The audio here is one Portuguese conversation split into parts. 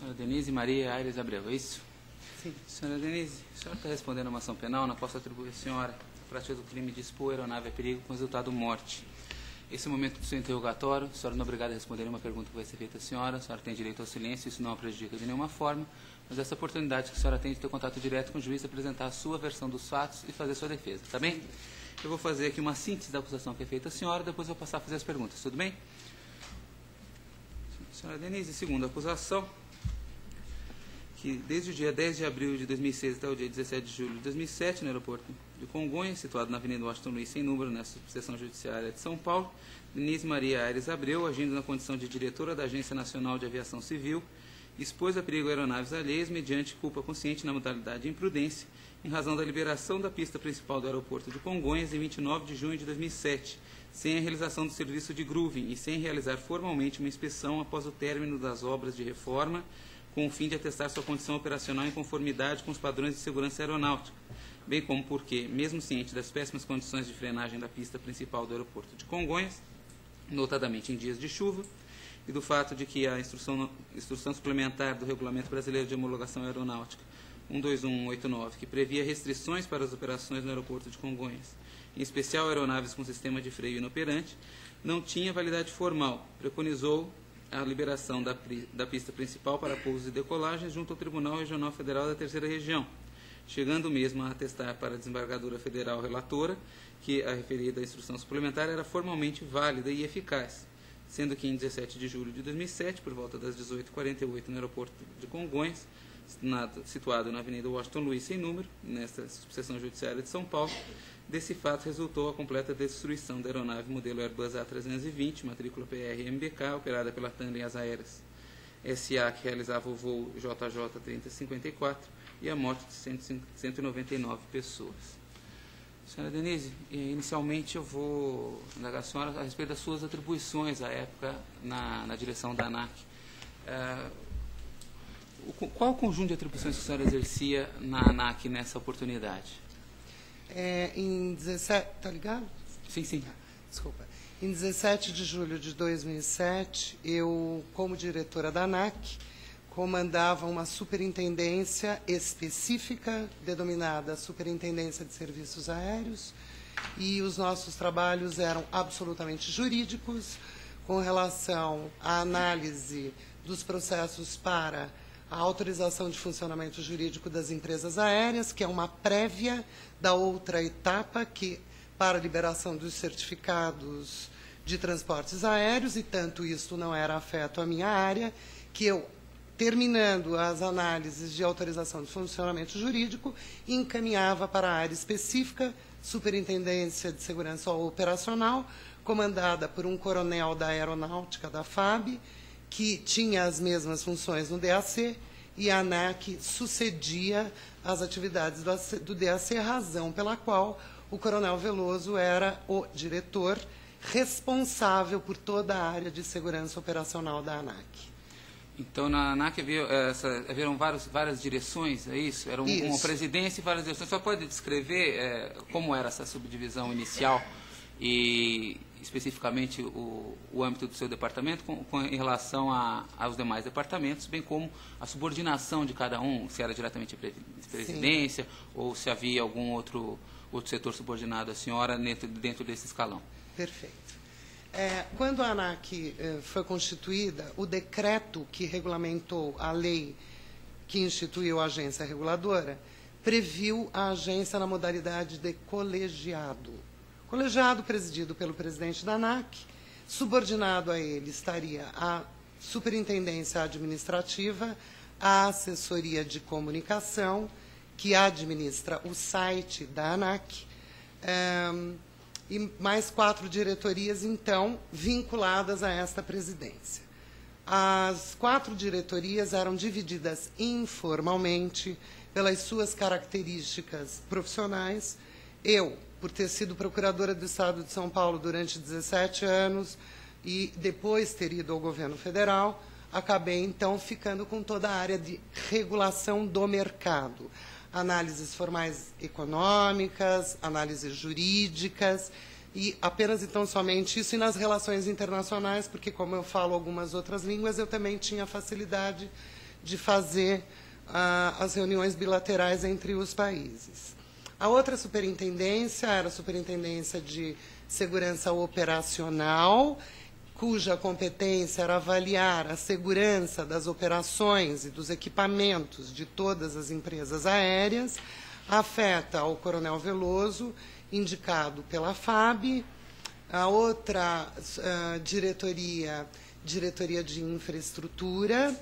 Senhora Denise Maria Aires Abreu, é isso? Sim. Senhora Denise, a senhora está respondendo a uma ação penal, não posso atribuir à senhora a prática do crime de expor a aeronave a perigo com resultado morte. Esse é o momento do seu interrogatório, a senhora não é obrigada a responder uma pergunta que vai ser feita à senhora tem direito ao silêncio, isso não a prejudica de nenhuma forma, mas essa oportunidade que a senhora tem de ter contato direto com o juiz, apresentar a sua versão dos fatos e fazer a sua defesa, tá bem? Eu vou fazer aqui uma síntese da acusação que é feita à senhora, depois eu vou passar a fazer as perguntas, tudo bem? Senhora Denise, segundo a acusação, que desde o dia 10 de abril de 2006 até o dia 17 de julho de 2007, no aeroporto de Congonhas, situado na Avenida Washington Luiz, sem número, na subseção judiciária de São Paulo, Denise Maria Aires Abreu, agindo na condição de diretora da Agência Nacional de Aviação Civil, expôs a perigo aeronaves alheias mediante culpa consciente na modalidade de imprudência, em razão da liberação da pista principal do aeroporto de Congonhas em 29 de junho de 2007, sem a realização do serviço de grooving e sem realizar formalmente uma inspeção após o término das obras de reforma, com o fim de atestar sua condição operacional em conformidade com os padrões de segurança aeronáutica, bem como porque, mesmo ciente das péssimas condições de frenagem da pista principal do aeroporto de Congonhas, notadamente em dias de chuva, e do fato de que a instrução suplementar do Regulamento Brasileiro de Homologação Aeronáutica 121189, que previa restrições para as operações no aeroporto de Congonhas, em especial aeronaves com sistema de freio inoperante, não tinha validade formal, preconizou a liberação da pista principal para pousos e decolagens junto ao Tribunal Regional Federal da Terceira Região, chegando mesmo a atestar para a desembargadora federal relatora que a referida instrução suplementar era formalmente válida e eficaz, sendo que em 17 de julho de 2007, por volta das 18h48, no aeroporto de Congonhas, situado na Avenida Washington Luiz, sem número, nesta subseção judiciária de São Paulo, desse fato resultou a completa destruição da aeronave modelo Airbus A320, matrícula PR-MBK, operada pela Tandem As Aéreas S.A., que realizava o voo JJ 3054, e a morte de 199 pessoas. Senhora Denise, inicialmente eu vou indagar a senhora a respeito das suas atribuições à época na direção da ANAC. Qual o conjunto de atribuições que a senhora exercia na ANAC nessa oportunidade? Em 17... Tá ligado? Sim, sim. Desculpa. Em 17 de julho de 2007, eu, como diretora da ANAC, comandava uma superintendência específica, denominada Superintendência de Serviços Aéreos, e os nossos trabalhos eram absolutamente jurídicos, com relação à análise dos processos para a autorização de funcionamento jurídico das empresas aéreas, que é uma prévia da outra etapa, que para a liberação dos certificados de transportes aéreos, e tanto isso não era afeto à minha área, que eu, terminando as análises de autorização de funcionamento jurídico, encaminhava para a área específica, Superintendência de Segurança Operacional, comandada por um coronel da Aeronáutica da FAB, que tinha as mesmas funções no DAC, e a ANAC sucedia as atividades do DAC, razão pela qual o coronel Veloso era o diretor responsável por toda a área de segurança operacional da ANAC. Então, na ANAC haviam várias direções, é isso? Era uma presidência e várias direções. Só pode descrever como era essa subdivisão inicial e, especificamente, o âmbito do seu departamento em relação aos demais departamentos, bem como a subordinação de cada um, se era diretamente a presidência, sim, ou se havia algum outro setor subordinado à senhora dentro desse escalão. Perfeito. Quando a ANAC foi constituída, o decreto que regulamentou a lei que instituiu a agência reguladora previu a agência na modalidade de colegiado. Colegiado presidido pelo presidente da ANAC, subordinado a ele estaria a superintendência administrativa, a assessoria de comunicação, que administra o site da ANAC, e mais 4 diretorias, então, vinculadas a esta presidência. As 4 diretorias eram divididas informalmente pelas suas características profissionais. Eu, por ter sido procuradora do Estado de São Paulo durante 17 anos e depois ter ido ao governo federal, acabei, então, ficando com toda a área de regulação do mercado. Análises formais econômicas, análises jurídicas, e apenas então somente isso, e nas relações internacionais, porque como eu falo algumas outras línguas, eu também tinha facilidade de fazer as reuniões bilaterais entre os países. A outra superintendência era a Superintendência de Segurança Operacional, cuja competência era avaliar a segurança das operações e dos equipamentos de todas as empresas aéreas, afeta ao Coronel Veloso, indicado pela FAB. A outra diretoria de infraestrutura,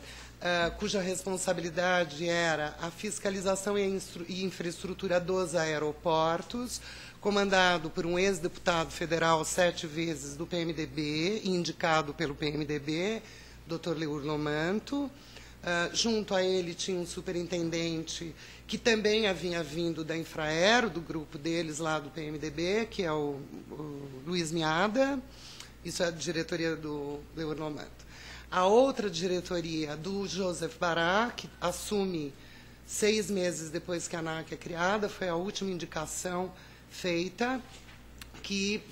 cuja responsabilidade era a fiscalização e infraestrutura dos aeroportos, comandado por um ex-deputado federal 7 vezes do PMDB, indicado pelo PMDB, Dr. Leurlo Manto. Junto a ele tinha um superintendente que também havia vindo da Infraero, do grupo deles lá do PMDB, que é o Luiz Miada. Isso é a diretoria do Leurlo Manto. A outra diretoria do Joseph Bará, que assume 6 meses depois que a ANAC é criada, foi a última indicação feita, que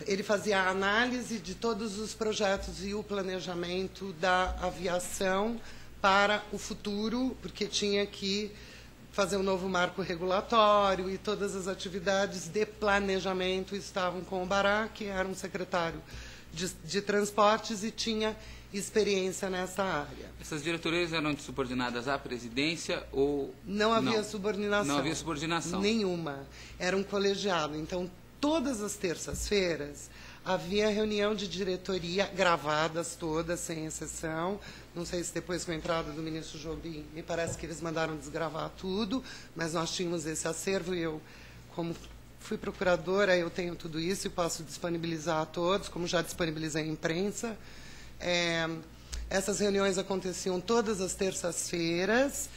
ele fazia a análise de todos os projetos e o planejamento da aviação para o futuro, porque tinha que fazer um novo marco regulatório e todas as atividades de planejamento estavam com o Bará, que era um secretário de transportes e tinha experiência nessa área. Essas diretorias eram subordinadas à presidência ou... Não havia subordinação. Não havia subordinação. Nenhuma. Era um colegiado. Então, todas as terças-feiras havia reunião de diretoria, gravadas todas, sem exceção. Não sei se depois com a entrada do ministro Jobim, me parece que eles mandaram desgravar tudo, mas nós tínhamos esse acervo e eu, como fui procuradora, eu tenho tudo isso e posso disponibilizar a todos, como já disponibilizei à imprensa. Essas reuniões aconteciam todas as terças-feiras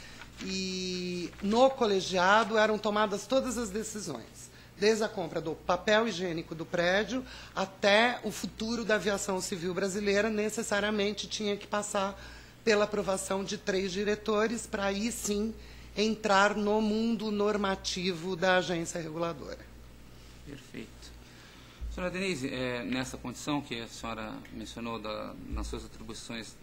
e no colegiado eram tomadas todas as decisões, desde a compra do papel higiênico do prédio até o futuro da aviação civil brasileira, necessariamente tinha que passar pela aprovação de 3 diretores para aí sim entrar no mundo normativo da agência reguladora. Perfeito. Senhora Denise, nessa condição que a senhora mencionou nas suas atribuições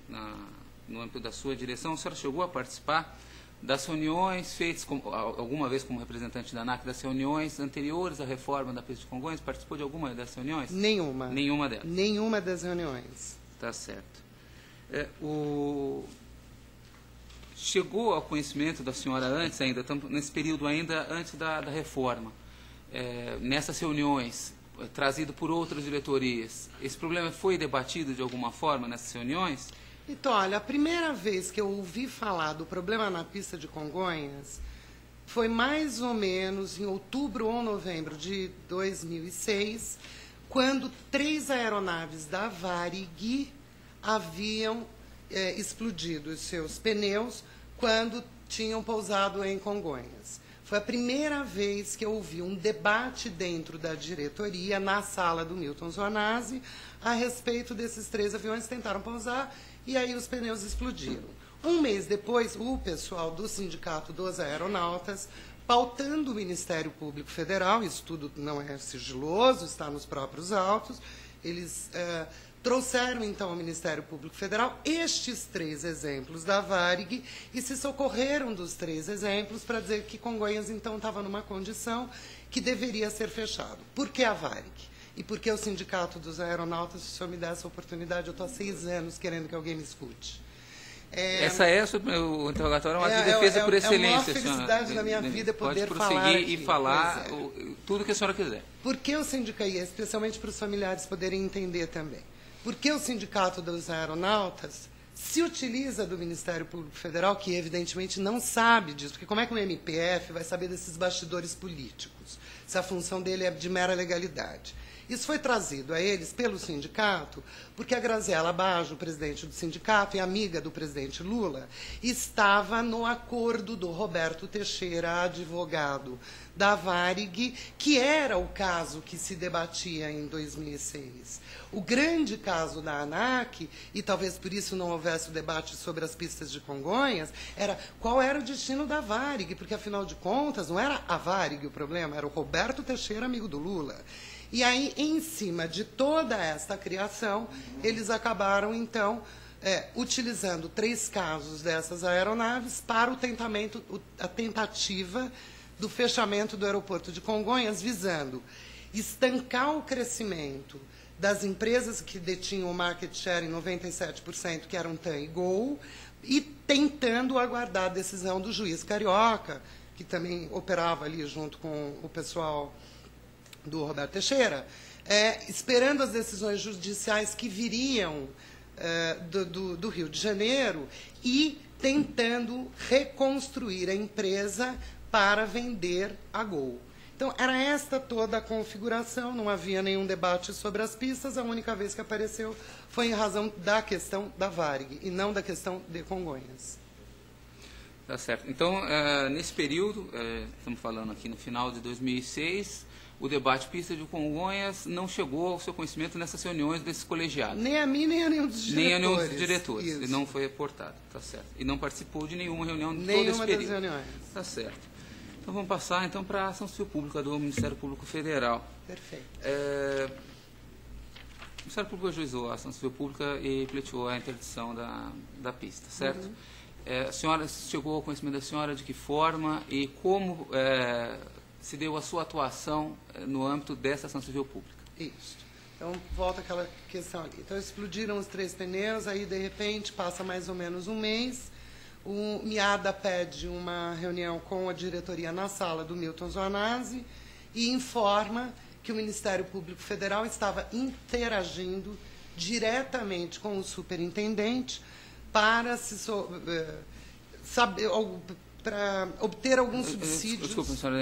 no âmbito da sua direção, a senhora chegou a participar das reuniões feitas alguma vez como representante da ANAC, das reuniões anteriores à reforma da pista de Congonhas? Participou de alguma dessas reuniões? Nenhuma. Nenhuma delas? Nenhuma das reuniões. Tá certo. Chegou ao conhecimento da senhora antes ainda, nesse período ainda antes da reforma, nessas reuniões, trazido por outras diretorias, esse problema foi debatido de alguma forma nessas reuniões? Então, olha, a primeira vez que eu ouvi falar do problema na pista de Congonhas foi mais ou menos em outubro ou novembro de 2006, quando 3 aeronaves da Varig haviam explodido os seus pneus quando tinham pousado em Congonhas. Foi a primeira vez que eu ouvi um debate dentro da diretoria, na sala do Milton Zoanazzi, a respeito desses 3 aviões que tentaram pousar e aí os pneus explodiram. Um mês depois, o pessoal do Sindicato dos Aeronautas, pautando o Ministério Público Federal, isso tudo não é sigiloso, está nos próprios autos, eles trouxeram, então, ao Ministério Público Federal estes 3 exemplos da Varig e se socorreram dos 3 exemplos para dizer que Congonhas, então, estava numa condição que deveria ser fechado. Por que a Varig? E por que o Sindicato dos Aeronautas? Se o senhor me der essa oportunidade, eu estou há 6 anos querendo que alguém me escute. Essa o interrogatório é uma defesa por excelência, senhora. É a maior felicidade da minha vida poder falar aqui. Pode prosseguir e falar tudo que a senhora quiser. Por que o sindicato, especialmente para os familiares poderem entender também, por que o Sindicato dos Aeronautas se utiliza do Ministério Público Federal, que evidentemente não sabe disso, porque como é que o MPF vai saber desses bastidores políticos, se a função dele é de mera legalidade? Isso foi trazido a eles pelo sindicato, porque a Graziela Baggio, presidente do sindicato e amiga do presidente Lula, estava no acordo do Roberto Teixeira, advogado da Varig, que era o caso que se debatia em 2006. O grande caso da ANAC, e talvez por isso não houvesse o debate sobre as pistas de Congonhas, era qual era o destino da Varig, porque, afinal de contas, não era a Varig o problema, era o Roberto Teixeira, amigo do Lula. E aí, em cima de toda esta criação, eles acabaram, então, utilizando 3 casos dessas aeronaves para a tentativa do fechamento do aeroporto de Congonhas, visando estancar o crescimento das empresas que detinham o market share em 97%, que eram TAM e Gol, e tentando aguardar a decisão do juiz carioca, que também operava ali junto com o pessoal do Roberto Teixeira, esperando as decisões judiciais que viriam do Rio de Janeiro e tentando reconstruir a empresa para vender a Gol. Então, era esta toda a configuração, não havia nenhum debate sobre as pistas, a única vez que apareceu foi em razão da questão da Varig, e não da questão de Congonhas. Tá certo. Então, nesse período, estamos falando aqui no final de 2006, o debate pista de Congonhas não chegou ao seu conhecimento nessas reuniões desses colegiados. Nem a mim, nem a nenhum dos diretores. Nem a nenhum dos diretores. Isso. E não foi reportado, tá certo. E não participou de nenhuma reunião de todo esse Nenhuma período. das reuniões. Tá certo. Então, vamos passar então para a ação civil pública do Ministério Público Federal. Perfeito. O Ministério Público ajuizou a ação civil pública e pleiteou a interdição da pista, certo? Uhum. A senhora chegou ao conhecimento da senhora de que forma e como se deu a sua atuação no âmbito dessa ação civil pública? Isso. Então, volta aquela questão ali. Então, explodiram os 3 pneus, aí, de repente, passa mais ou menos um mês, o Miada pede uma reunião com a diretoria na sala do Milton Zoanazzi e informa que o Ministério Público Federal estava interagindo diretamente com o superintendente para para obter alguns subsídios. Desculpa, senhora,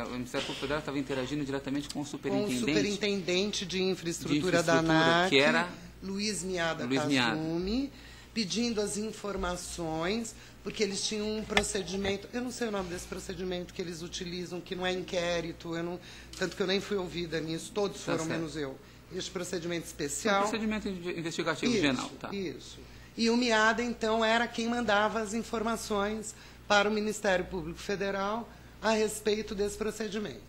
o Ministério Público Federal estava interagindo diretamente com o superintendente. Com o superintendente de infraestrutura da ANAC, que era Luiz Miada Kazumi, pedindo as informações, porque eles tinham um procedimento, eu não sei o nome desse procedimento que eles utilizam, que não é inquérito, tanto que eu nem fui ouvida nisso, todos foram, menos eu. Este procedimento especial. Procedimento investigativo geral, tá? Isso. E o Miada, então, era quem mandava as informações para o Ministério Público Federal a respeito desse procedimento.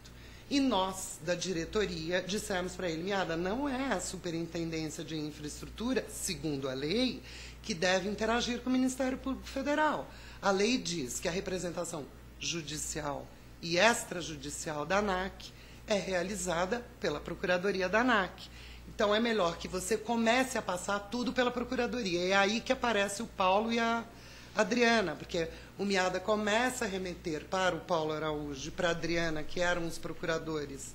E nós, da diretoria, dissemos para ele, Miada, não é a Superintendência de Infraestrutura, segundo a lei, que deve interagir com o Ministério Público Federal. A lei diz que a representação judicial e extrajudicial da ANAC é realizada pela Procuradoria da ANAC. Então, é melhor que você comece a passar tudo pela Procuradoria. É aí que aparece o Paulo e a Adriana, porque o Miada começa a remeter para o Paulo Araújo e para a Adriana, que eram os procuradores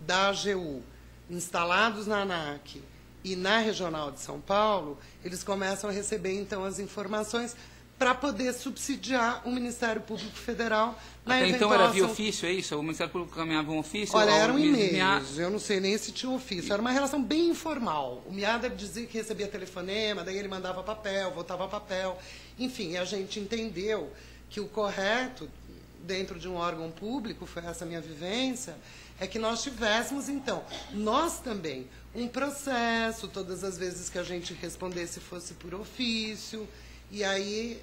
da AGU, instalados na ANAC e na Regional de São Paulo, eles começam a receber, então, as informações para poder subsidiar o Ministério Público Federal na Até eventual então era via ação... ofício, é isso? O Ministério Público caminhava um ofício? Olha, eram e-mails, eu não sei nem se tinha ofício, era uma relação bem informal. O Miada dizia que recebia telefonema, daí ele mandava papel, voltava papel, enfim, a gente entendeu que o correto, dentro de um órgão público, foi essa minha vivência, é que nós tivéssemos, então, nós também, um processo, todas as vezes que a gente respondesse fosse por ofício, e aí...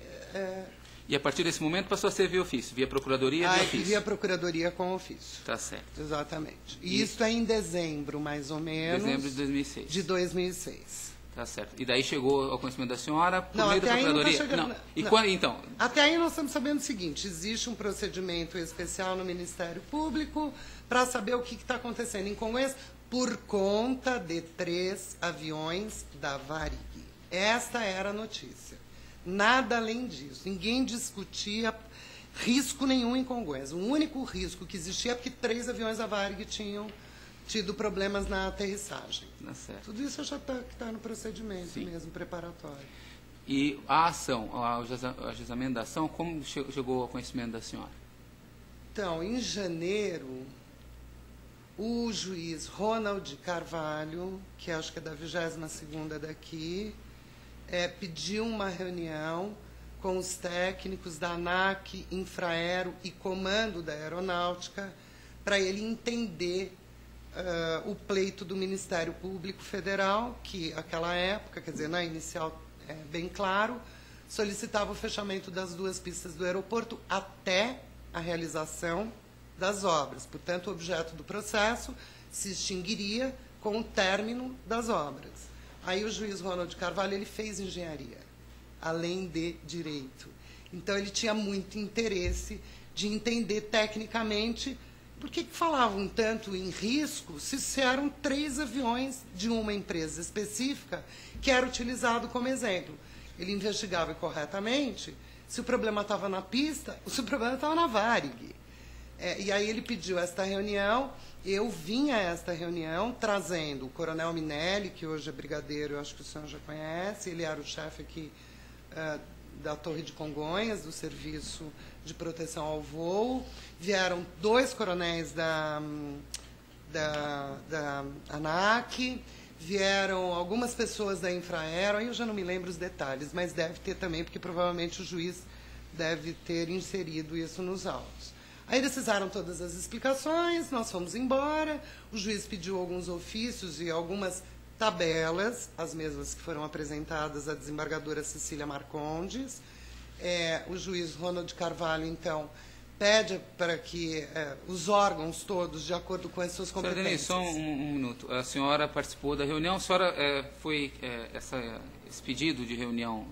E a partir desse momento passou a ser via ofício, via procuradoria, via ofício. Via procuradoria com ofício. Tá certo. Exatamente. E isso é em dezembro, mais ou menos. Dezembro de 2006. De 2006. Tá certo. E daí chegou ao conhecimento da senhora por Não, meio da até aí não procuradoria? tá chegando- Não. E não. quando, então? Até aí nós estamos sabendo o seguinte, existe um procedimento especial no Ministério Público para saber o que está acontecendo em Congonhas por conta de 3 aviões da Varig. Esta era a notícia. Nada além disso. Ninguém discutia risco nenhum em Congonhas. O único risco que existia é porque 3 aviões da Varig tinham tido problemas na aterrissagem. Tá certo. Tudo isso já está no procedimento Sim. mesmo, preparatório. E a ação, o ajuizamento da ação, como chegou ao conhecimento da senhora? Então, em janeiro, o juiz Ronald Carvalho, que acho que é da 22ª daqui, pediu uma reunião com os técnicos da ANAC, Infraero e Comando da Aeronáutica para ele entender o pleito do Ministério Público Federal, que naquela época, quer dizer, na inicial, bem claro, solicitava o fechamento das 2 pistas do aeroporto até a realização das obras. Portanto, o objeto do processo se extinguiria com o término das obras. Aí o juiz Ronald Carvalho ele fez engenharia. além de direito. Então, ele tinha muito interesse de entender tecnicamente por que falavam tanto em risco se eram 3 aviões de uma empresa específica que era utilizado como exemplo. Ele investigava corretamente se o problema estava na pista ou se o problema estava na Varig. E aí ele pediu esta reunião, eu vim a esta reunião trazendo o coronel Minelli, que hoje é brigadeiro, eu acho que o senhor já conhece, ele era o chefe aqui da Torre de Congonhas, do Serviço de Proteção ao Voo. Vieram 2 coronéis da ANAC, vieram algumas pessoas da Infraero, aí eu já não me lembro os detalhes, mas deve ter também, porque provavelmente o juiz deve ter inserido isso nos autos. Aí eles fizeram todas as explicações, nós fomos embora, o juiz pediu alguns ofícios e algumas tabelas, as mesmas que foram apresentadas à desembargadora Cecília Marcondes. O juiz Ronald Carvalho, então, pede para que os órgãos todos, de acordo com as suas competências... Senhora Denise, só um minuto. A senhora participou da reunião, a senhora foi... esse pedido de reunião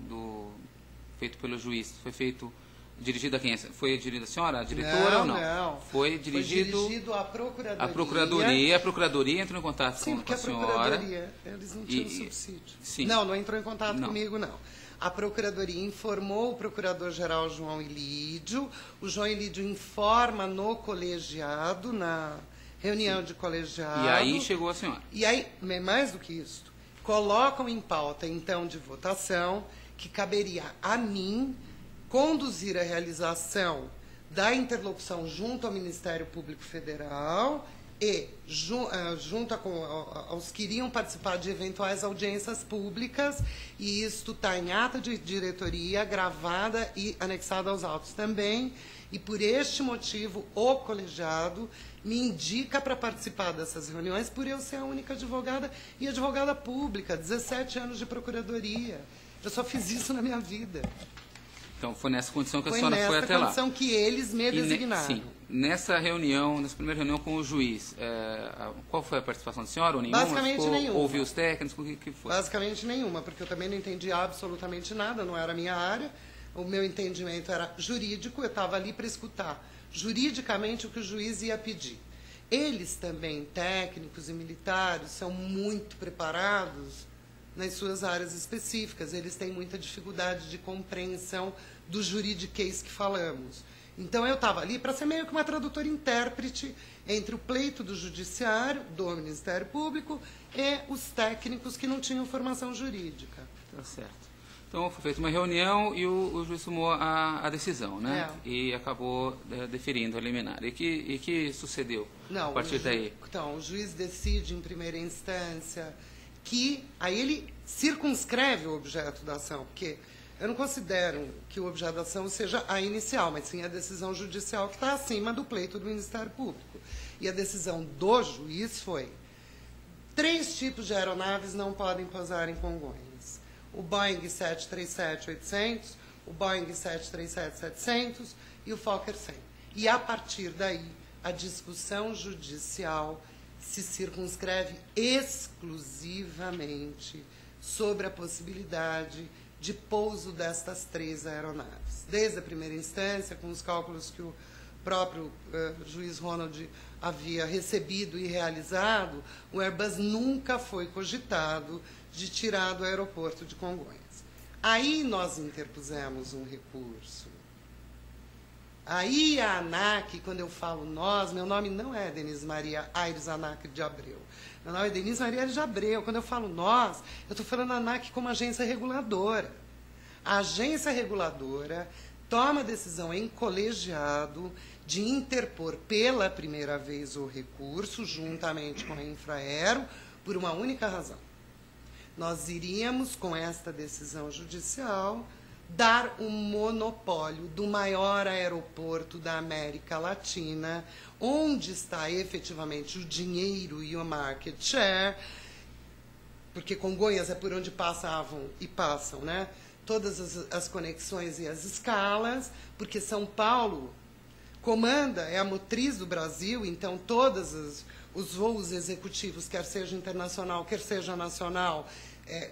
feito pelo juiz, foi feito... Dirigido a quem? Foi dirigido a senhora, a diretora ou não? Não. Foi dirigido à Procuradoria. A Procuradoria entrou em contato com a senhora. Eles não tinham subsídio. Sim. Não entrou em contato comigo, não. A Procuradoria informou o Procurador-Geral João Ilídio. O João Ilídio informa no colegiado, na reunião de colegiado. E aí chegou a senhora. E aí, mais do que isso, colocam em pauta, então, de votação, que caberia a mim conduzir a realização da interlocução junto ao Ministério Público Federal e junto aos que iriam participar de eventuais audiências públicas, e isto está em ata de diretoria, gravada e anexada aos autos também, e por este motivo o colegiado me indica para participar dessas reuniões, por eu ser a única advogada e advogada pública, 17 anos de procuradoria. Eu só fiz isso na minha vida. Então, foi nessa condição que a senhora foi até lá. Foi nessa condição que eles me designaram. Sim. Nessa reunião, nessa primeira reunião com o juiz, qual foi a participação da senhora ou nenhuma? Basicamente nenhuma. Ouviu os técnicos? O que foi? Basicamente nenhuma, porque eu também não entendi absolutamente nada, não era a minha área. O meu entendimento era jurídico, eu estava ali para escutar juridicamente o que o juiz ia pedir. Eles também, técnicos e militares, são muito preparados nas suas áreas específicas. Eles têm muita dificuldade de compreensão do juridiquês que falamos. Então, eu estava ali para ser meio que uma tradutora-intérprete entre o pleito do Judiciário, do Ministério Público, e os técnicos que não tinham formação jurídica. Tá certo. Então, foi feita uma reunião e o juiz tomou a decisão, né? E acabou deferindo a liminar. E que sucedeu a partir daí? Então, o juiz decide em primeira instância que aí ele circunscreve o objeto da ação, porque eu não considero que o objeto da ação seja a inicial, mas sim a decisão judicial que está acima do pleito do Ministério Público. E a decisão do juiz foi: 3 tipos de aeronaves não podem pousar em Congonhas. O Boeing 737-800, o Boeing 737-700 e o Fokker 100. E, a partir daí, a discussão judicial se circunscreve exclusivamente sobre a possibilidade de pouso destas 3 aeronaves. Desde a primeira instância, com os cálculos que o próprio juiz Ronald havia recebido e realizado, o Airbus nunca foi cogitado de tirar do aeroporto de Congonhas. Aí nós interpusemos um recurso. Aí a ANAC, quando eu falo nós, meu nome não é Denise Maria Aires ANAC de Abreu. Meu nome é Denise Maria Aires de Abreu. Quando eu falo nós, eu estou falando ANAC como agência reguladora. A agência reguladora toma a decisão em colegiado de interpor pela primeira vez o recurso, juntamente com a Infraero, por uma única razão. Nós iríamos, com esta decisão judicial, dar um monopólio do maior aeroporto da América Latina, onde está efetivamente o dinheiro e o market share, porque Congonhas é por onde passavam e passam, né? Todas as conexões e as escalas, porque São Paulo comanda, é a motriz do Brasil, então todos os voos executivos, quer seja internacional, quer seja nacional,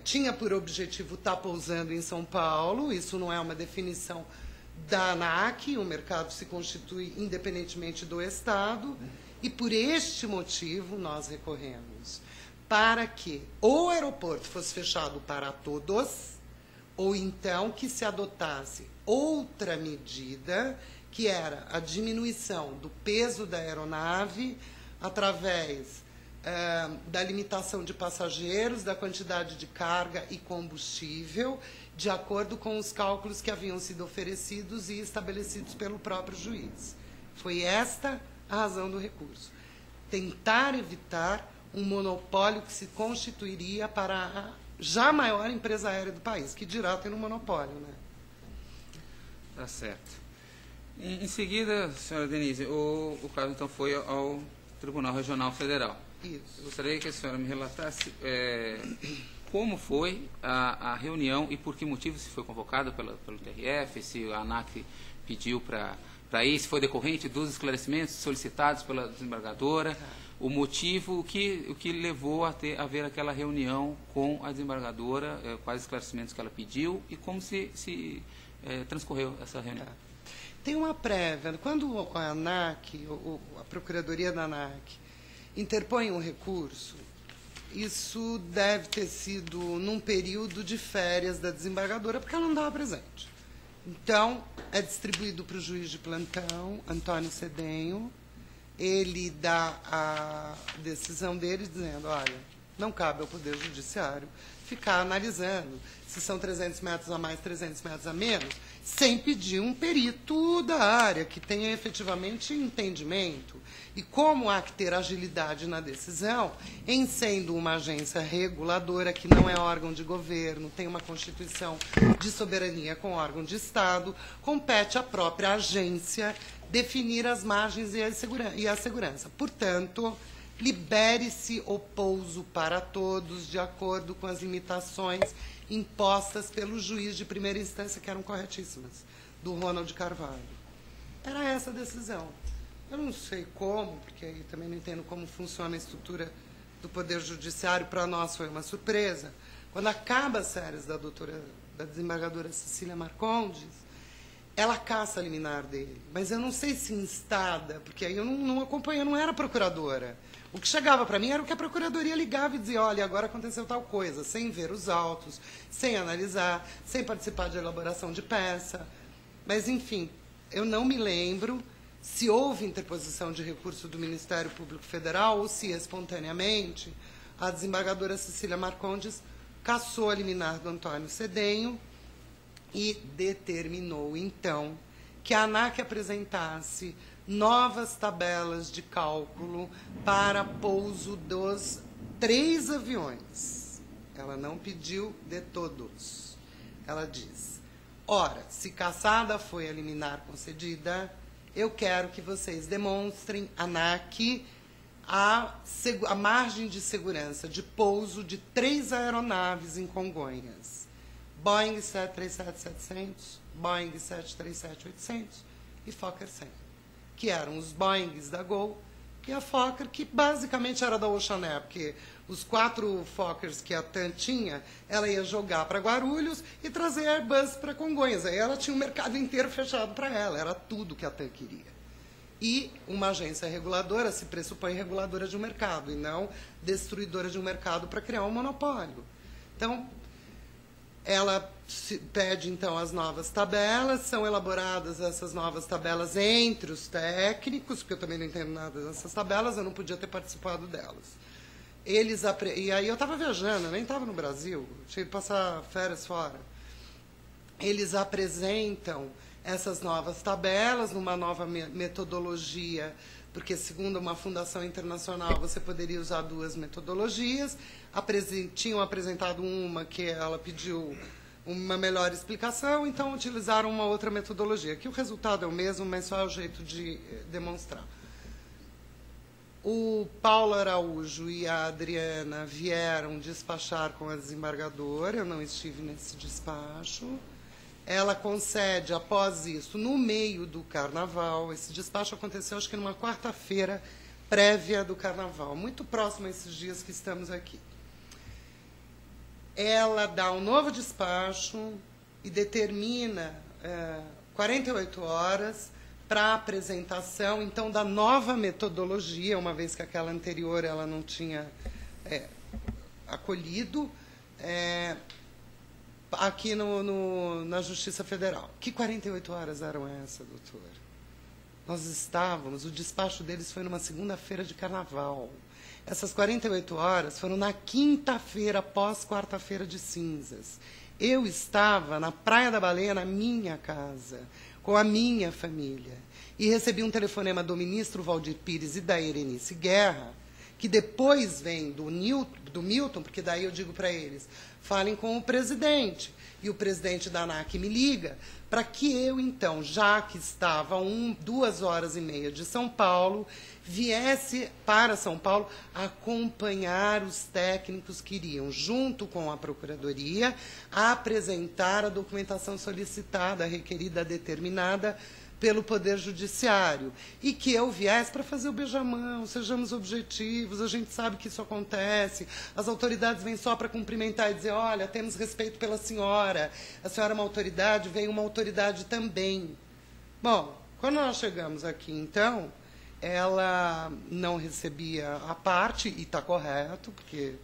tinha por objetivo estar pousando em São Paulo. Isso não é uma definição da ANAC, o mercado se constitui independentemente do Estado, e por este motivo nós recorremos para que ou o aeroporto fosse fechado para todos, ou então que se adotasse outra medida, que era a diminuição do peso da aeronave através da limitação de passageiros, da quantidade de carga e combustível, de acordo com os cálculos que haviam sido oferecidos e estabelecidos pelo próprio juiz. Foi esta a razão do recurso. Tentar evitar um monopólio que se constituiria para a já maior empresa aérea do país, que dirá ter um monopólio, né? Tá certo. Em seguida, senhora Denise, o caso então foi ao Tribunal Regional Federal. Isso. Eu gostaria que a senhora me relatasse como foi a reunião e por que motivo se foi convocada pelo TRF, se a ANAC pediu para ir, se foi decorrente dos esclarecimentos solicitados pela desembargadora, o motivo, o que levou a haver aquela reunião com a desembargadora, quais esclarecimentos que ela pediu e como se transcorreu essa reunião. Tem uma prévia. Quando a ANAC, a Procuradoria da ANAC, interpõe um recurso, isso deve ter sido num período de férias da desembargadora, porque ela não estava presente. Então, é distribuído para o juiz de plantão, Antônio Cedenho. Ele dá a decisão dele dizendo, olha, não cabe ao Poder Judiciário ficar analisando se são 300 metros a mais, 300 metros a menos, sem pedir um perito da área que tenha efetivamente entendimento. E como há que ter agilidade na decisão, em sendo uma agência reguladora, que não é órgão de governo, tem uma constituição de soberania com órgão de Estado, compete à própria agência definir as margens e a segurança. Portanto, libere-se o pouso para todos, de acordo com as limitações impostas pelo juiz de primeira instância, que eram corretíssimas, do Ronald Carvalho. Era essa a decisão. Eu não sei como, porque aí também não entendo como funciona a estrutura do Poder Judiciário. Para nós foi uma surpresa. Quando acaba as férias da desembargadora Cecília Marcondes, ela caça a liminar dele. Mas eu não sei se instada, porque aí eu não acompanhei, eu não era procuradora. O que chegava para mim era o que a Procuradoria ligava e dizia, olha, agora aconteceu tal coisa, sem ver os autos, sem analisar, sem participar de elaboração de peça. Mas, enfim, eu não me lembro se houve interposição de recurso do Ministério Público Federal ou se, espontaneamente, a desembargadora Cecília Marcondes cassou a liminar do Antônio Cedenho e determinou, então, que a ANAC apresentasse novas tabelas de cálculo para pouso dos 3 aviões. Ela não pediu de todos. Ela diz, ora, se cassada foi a liminar concedida, eu quero que vocês demonstrem, ANAC, a margem de segurança de pouso de 3 aeronaves em Congonhas. Boeing 737-700, Boeing 737-800 e Fokker 100, que eram os Boeings da Gol e a Fokker, que basicamente era da Ocean Air, porque os 4 Fokkers que a TAM tinha, ela ia jogar para Guarulhos e trazer Airbus para Congonhas. Aí ela tinha um mercado inteiro fechado para ela, era tudo que a TAM queria. E uma agência reguladora se pressupõe reguladora de um mercado, e não destruidora de um mercado para criar um monopólio. Então, ela pede, então, as novas tabelas, são elaboradas essas novas tabelas entre os técnicos, porque eu também não entendo nada dessas tabelas, eu não podia ter participado delas. E aí eu estava viajando, eu nem estava no Brasil, tinha que passar férias fora. Eles apresentam essas novas tabelas numa nova metodologia, porque, segundo uma fundação internacional, você poderia usar 2 metodologias. Tinham apresentado uma que ela pediu uma melhor explicação, então utilizaram uma outra metodologia, que o resultado é o mesmo, mas só é o jeito de demonstrar. O Paulo Araújo e a Adriana vieram despachar com a desembargadora, eu não estive nesse despacho. Ela concede, após isso, no meio do Carnaval, esse despacho aconteceu, acho que numa quarta-feira prévia do Carnaval, muito próximo a esses dias que estamos aqui. ela dá um novo despacho e determina 48 horas para a apresentação, então, da nova metodologia, uma vez que aquela anterior ela não tinha acolhido, aqui na Justiça Federal. Que 48 horas eram essas, doutor? Nós estávamos, o despacho deles foi numa segunda-feira de carnaval. Essas 48 horas foram na quinta-feira, após quarta-feira de cinzas. Eu estava na Praia da Baleia, na minha casa, com a minha família, e recebi um telefonema do ministro Valdir Pires e da Erenice Guerra, que depois vem do Milton, porque daí eu digo para eles, falem com o presidente. E o presidente da ANAC me liga para que eu, então, já que estava 2 horas e meia de São Paulo, viesse para São Paulo acompanhar os técnicos que iriam, junto com a Procuradoria, apresentar a documentação solicitada, requerida, determinada pelo Poder Judiciário, e que eu viesse para fazer o beijamão, sejamos objetivos, a gente sabe que isso acontece, as autoridades vêm só para cumprimentar e dizer, olha, temos respeito pela senhora, a senhora é uma autoridade, veio uma autoridade também. Bom, quando nós chegamos aqui, então, ela não recebia a parte, e está correto, porque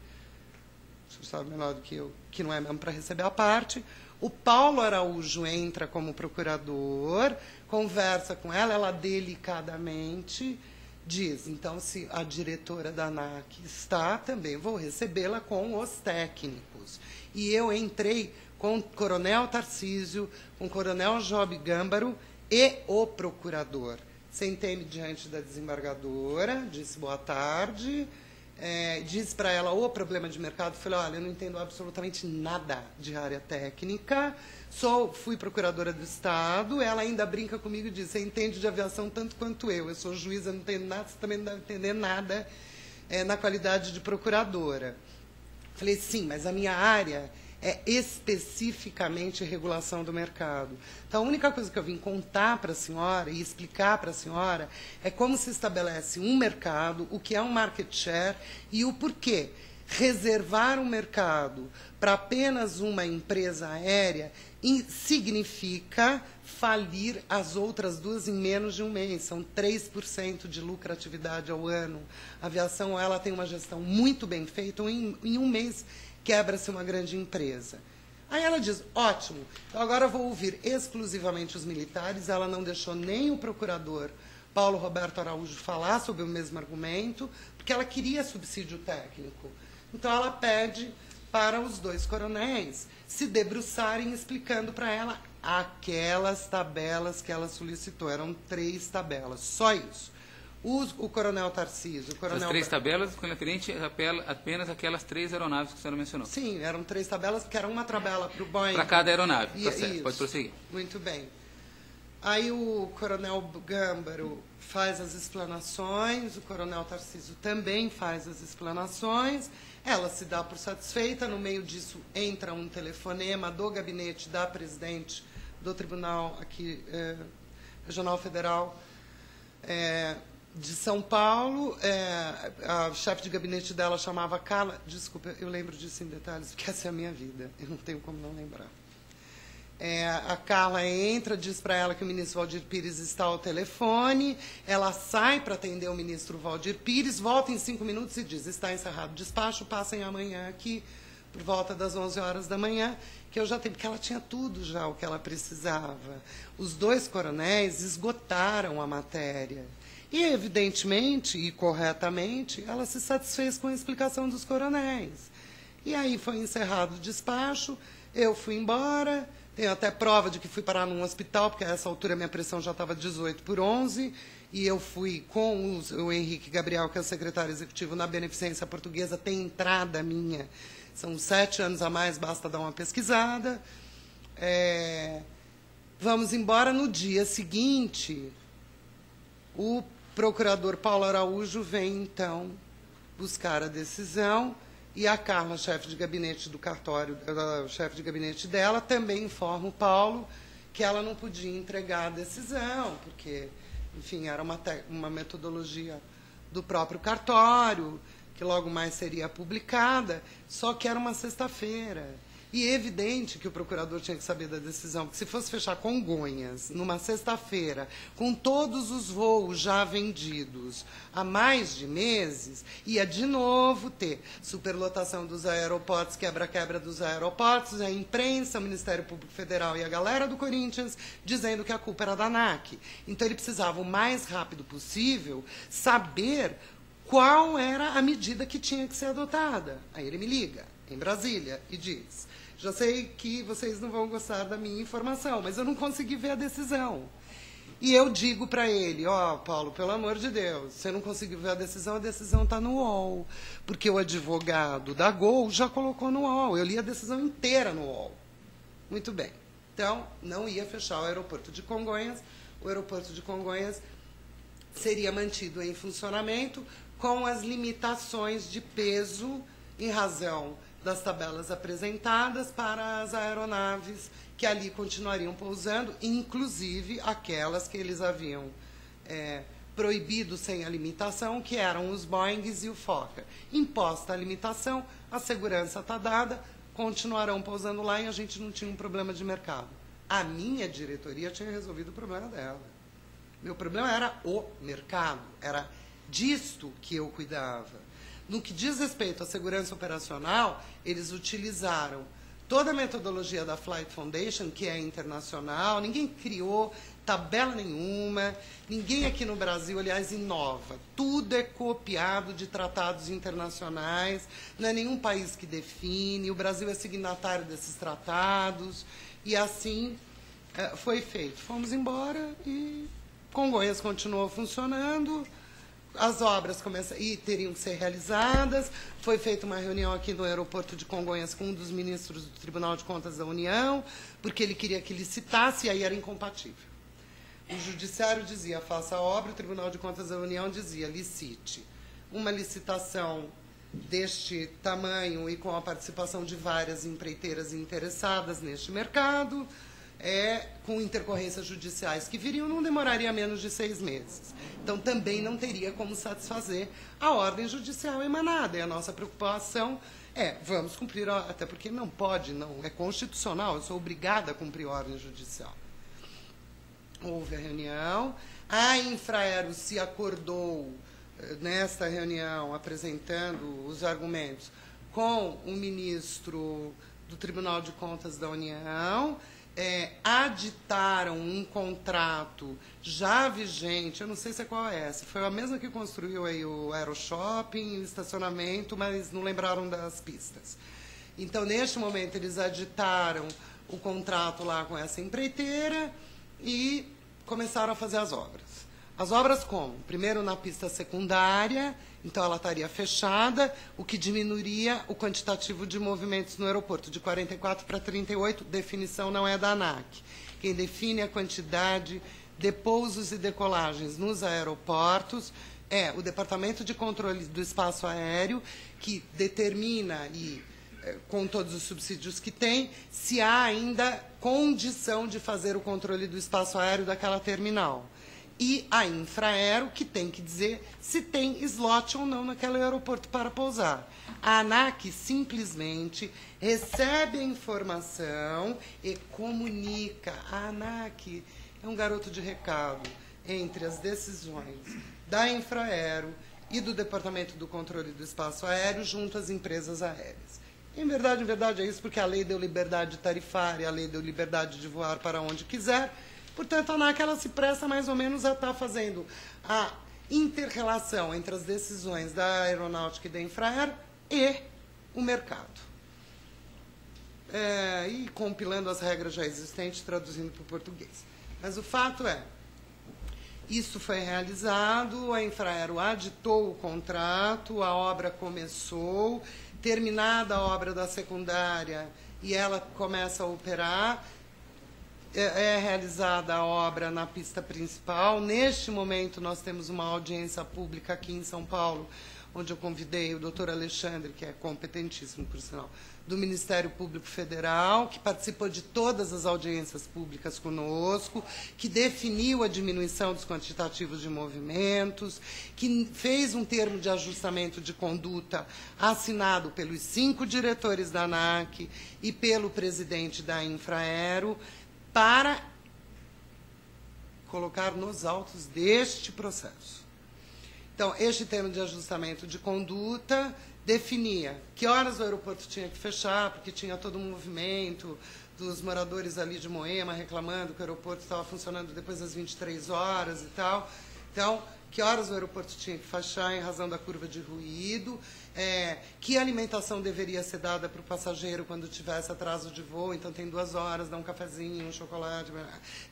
o senhor sabe melhor do que eu, que não é mesmo para receber a parte. O Paulo Araújo entra como procurador, conversa com ela, ela delicadamente diz, então, se a diretora da ANAC está, também vou recebê-la com os técnicos. E eu entrei com o coronel Tarcísio, com o coronel Job Gâmbaro e o procurador. Sentei-me diante da desembargadora, disse boa tarde, disse para ela o problema de mercado, falei, olha, eu não entendo absolutamente nada de área técnica, fui procuradora do Estado, ela ainda brinca comigo e diz, você entende de aviação tanto quanto eu sou juíza, não entendo nada, você também não deve entender nada na qualidade de procuradora. Falei, sim, mas a minha área é especificamente regulação do mercado. Então, a única coisa que eu vim contar para a senhora e explicar para a senhora é como se estabelece um mercado, o que é um market share e o porquê. Reservar um mercado para apenas uma empresa aérea significa falir as outras duas em menos de um mês. São 3% de lucratividade ao ano. A aviação ela tem uma gestão muito bem feita, em um mês quebra-se uma grande empresa. Aí ela diz, ótimo, então agora eu vou ouvir exclusivamente os militares. Ela não deixou nem o procurador Paulo Roberto Araújo falar sobre o mesmo argumento, porque ela queria subsídio técnico. Então ela pede para os 2 coronéis se debruçarem explicando para ela aquelas tabelas que ela solicitou. Eram 3 tabelas, só isso. O coronel Tarcísio... As 3 tabelas com referente apenas aquelas 3 aeronaves que a senhora mencionou. Sim, eram 3 tabelas, porque era uma tabela para o Boeing. Para cada aeronave, tá certo. Pode prosseguir. Muito bem. Aí o coronel Gâmbaro faz as explanações, o coronel Tarcísio também faz as explanações, ela se dá por satisfeita, no meio disso entra um telefonema do gabinete da presidente do Tribunal aqui, Regional Federal de São Paulo, a chefe de gabinete dela chamava Carla, desculpa, eu lembro disso em detalhes, porque essa é a minha vida, eu não tenho como não lembrar. A Carla entra, diz para ela que o ministro Valdir Pires está ao telefone, ela sai para atender o ministro Valdir Pires, volta em 5 minutos e diz, está encerrado o despacho, passem amanhã aqui, por volta das 11 horas da manhã, que eu já tenho, porque ela tinha tudo já o que ela precisava. Os 2 coronéis esgotaram a matéria. E, evidentemente e corretamente, ela se satisfez com a explicação dos coronéis. E aí foi encerrado o despacho, eu fui embora, tenho até prova de que fui parar num hospital, porque a essa altura minha pressão já estava 18/11, e eu fui com o Henrique Gabriel, que é o secretário executivo na Beneficência Portuguesa, tem entrada minha, são 7 anos a mais, basta dar uma pesquisada. Vamos embora. No dia seguinte, o procurador Paulo Araújo vem, então, buscar a decisão, e a Carla, chefe de gabinete do cartório, chefe de gabinete dela, também informa o Paulo que ela não podia entregar a decisão, porque, enfim, era uma metodologia do próprio cartório, que logo mais seria publicada, só que era uma sexta-feira. E é evidente que o procurador tinha que saber da decisão, porque se fosse fechar Congonhas numa sexta-feira, com todos os voos já vendidos há mais de meses, ia de novo ter superlotação dos aeroportos, quebra-quebra dos aeroportos, a imprensa, o Ministério Público Federal e a galera do Corinthians dizendo que a culpa era da ANAC. Então ele precisava, o mais rápido possível, saber qual era a medida que tinha que ser adotada. Aí ele me liga, em Brasília, e diz: já sei que vocês não vão gostar da minha informação, mas eu não consegui ver a decisão. E eu digo para ele: ó, Paulo, pelo amor de Deus, você não conseguiu ver a decisão está no UOL. Porque o advogado da Gol já colocou no UOL. Eu li a decisão inteira no UOL. Muito bem. Então, não ia fechar o aeroporto de Congonhas. O aeroporto de Congonhas seria mantido em funcionamento com as limitações de peso em razão das tabelas apresentadas para as aeronaves que ali continuariam pousando, inclusive aquelas que eles haviam proibido sem a limitação, que eram os Boeings e o Fokker. Imposta a limitação, a segurança está dada, continuarão pousando lá e a gente não tinha um problema de mercado. A minha diretoria tinha resolvido o problema dela. Meu problema era o mercado, era disto que eu cuidava. No que diz respeito à segurança operacional, eles utilizaram toda a metodologia da Flight Foundation, que é internacional, ninguém criou tabela nenhuma, ninguém aqui no Brasil, aliás, inova. Tudo é copiado de tratados internacionais, não é nenhum país que define, o Brasil é signatário desses tratados, e assim foi feito. Fomos embora e Congonhas continuou funcionando. As obras teriam que ser realizadas. Foi feita uma reunião aqui no aeroporto de Congonhas com um dos ministros do Tribunal de Contas da União, porque ele queria que licitasse, e aí era incompatível. O judiciário dizia: faça a obra, o Tribunal de Contas da União dizia: licite. Uma licitação deste tamanho e com a participação de várias empreiteiras interessadas neste mercado, com intercorrências judiciais que viriam, não demoraria menos de 6 meses. Então, também não teria como satisfazer a ordem judicial emanada. E a nossa preocupação vamos cumprir, até porque não pode, não é constitucional, eu sou obrigada a cumprir a ordem judicial. Houve a reunião, a Infraero se acordou nesta reunião, apresentando os argumentos com o ministro do Tribunal de Contas da União, aditaram um contrato já vigente, eu não sei se é qual é essa, foi a mesma que construiu aí o Aeroshopping, o estacionamento, mas não lembraram das pistas. Então, neste momento, eles aditaram o contrato lá com essa empreiteira e começaram a fazer as obras. As obras como? Primeiro na pista secundária, então ela estaria fechada, o que diminuiria o quantitativo de movimentos no aeroporto, de 44 para 38, definição não é da ANAC. Quem define a quantidade de pousos e decolagens nos aeroportos é o Departamento de Controle do Espaço Aéreo, que determina, com todos os subsídios que tem, se há ainda condição de fazer o controle do espaço aéreo daquela terminal. E a Infraero, que tem que dizer se tem slot ou não naquele aeroporto para pousar. A ANAC simplesmente recebe a informação e comunica. A ANAC é um garoto de recado entre as decisões da Infraero e do Departamento do Controle do Espaço Aéreo junto às empresas aéreas. Em verdade é isso, porque a lei deu liberdade tarifária, a lei deu liberdade de voar para onde quiser. Portanto, a ANAC ela se presta mais ou menos a estar fazendo a inter-relação entre as decisões da aeronáutica e da Infraero e o mercado. E compilando as regras já existentes, traduzindo para o português. Mas o fato isso foi realizado, a Infraero aditou o contrato, a obra começou, terminada a obra da secundária e ela começa a operar, realizada a obra na pista principal. Neste momento, nós temos uma audiência pública aqui em São Paulo, onde eu convidei o doutor Alexandre, que é competentíssimo, por sinal, do Ministério Público Federal, que participou de todas as audiências públicas conosco, que definiu a diminuição dos quantitativos de movimentos, que fez um termo de ajustamento de conduta assinado pelos 5 diretores da ANAC e pelo presidente da Infraero, para colocar nos autos deste processo. Então, este termo de ajustamento de conduta definia que horas o aeroporto tinha que fechar, porque tinha todo um movimento dos moradores ali de Moema reclamando que o aeroporto estava funcionando depois das 23 horas e tal. Então, que horas o aeroporto tinha que fechar em razão da curva de ruído, que alimentação deveria ser dada para o passageiro quando tivesse atraso de voo, então tem 2 horas, dá um cafezinho, um chocolate,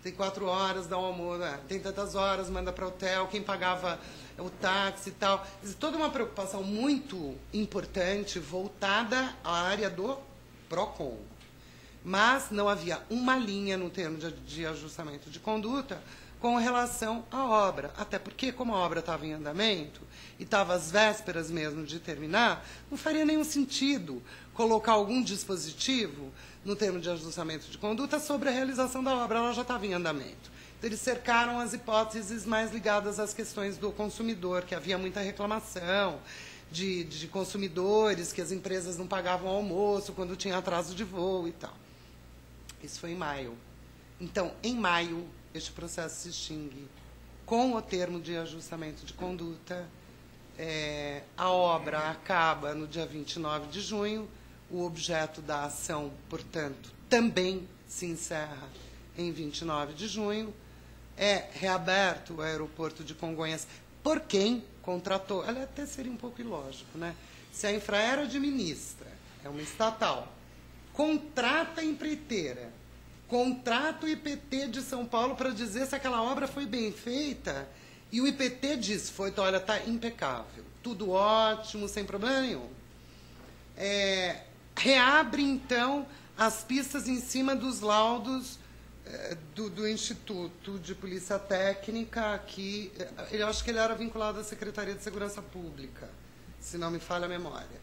tem 4 horas, dá um almoço, tem tantas horas, manda para o hotel, quem pagava o táxi e tal. Toda uma preocupação muito importante voltada à área do PROCON. Mas não havia uma linha no termo de ajustamento de conduta com relação à obra. Até porque, como a obra estava em andamento e estava às vésperas mesmo de terminar, não faria nenhum sentido colocar algum dispositivo no termo de ajustamento de conduta sobre a realização da obra. Ela já estava em andamento. Então, eles cercaram as hipóteses mais ligadas às questões do consumidor, que havia muita reclamação de consumidores, que as empresas não pagavam almoço quando tinha atraso de voo e tal. Isso foi em maio. Então, em maio, este processo se extingue com o termo de ajustamento de conduta. A obra acaba no dia 29 de junho. O objeto da ação, portanto, também se encerra em 29 de junho. É reaberto o aeroporto de Congonhas por quem contratou. Ela até seria um pouco ilógico, né? Se a Infraero administra, é uma estatal, contrata a empreiteira, contrata o IPT de São Paulo para dizer se aquela obra foi bem feita, e o IPT diz, olha, está impecável, tudo ótimo, sem problema nenhum. Reabre, então, as pistas em cima dos laudos do Instituto de Polícia Técnica, que eu acho que ele era vinculado à Secretaria de Segurança Pública, se não me falha a memória.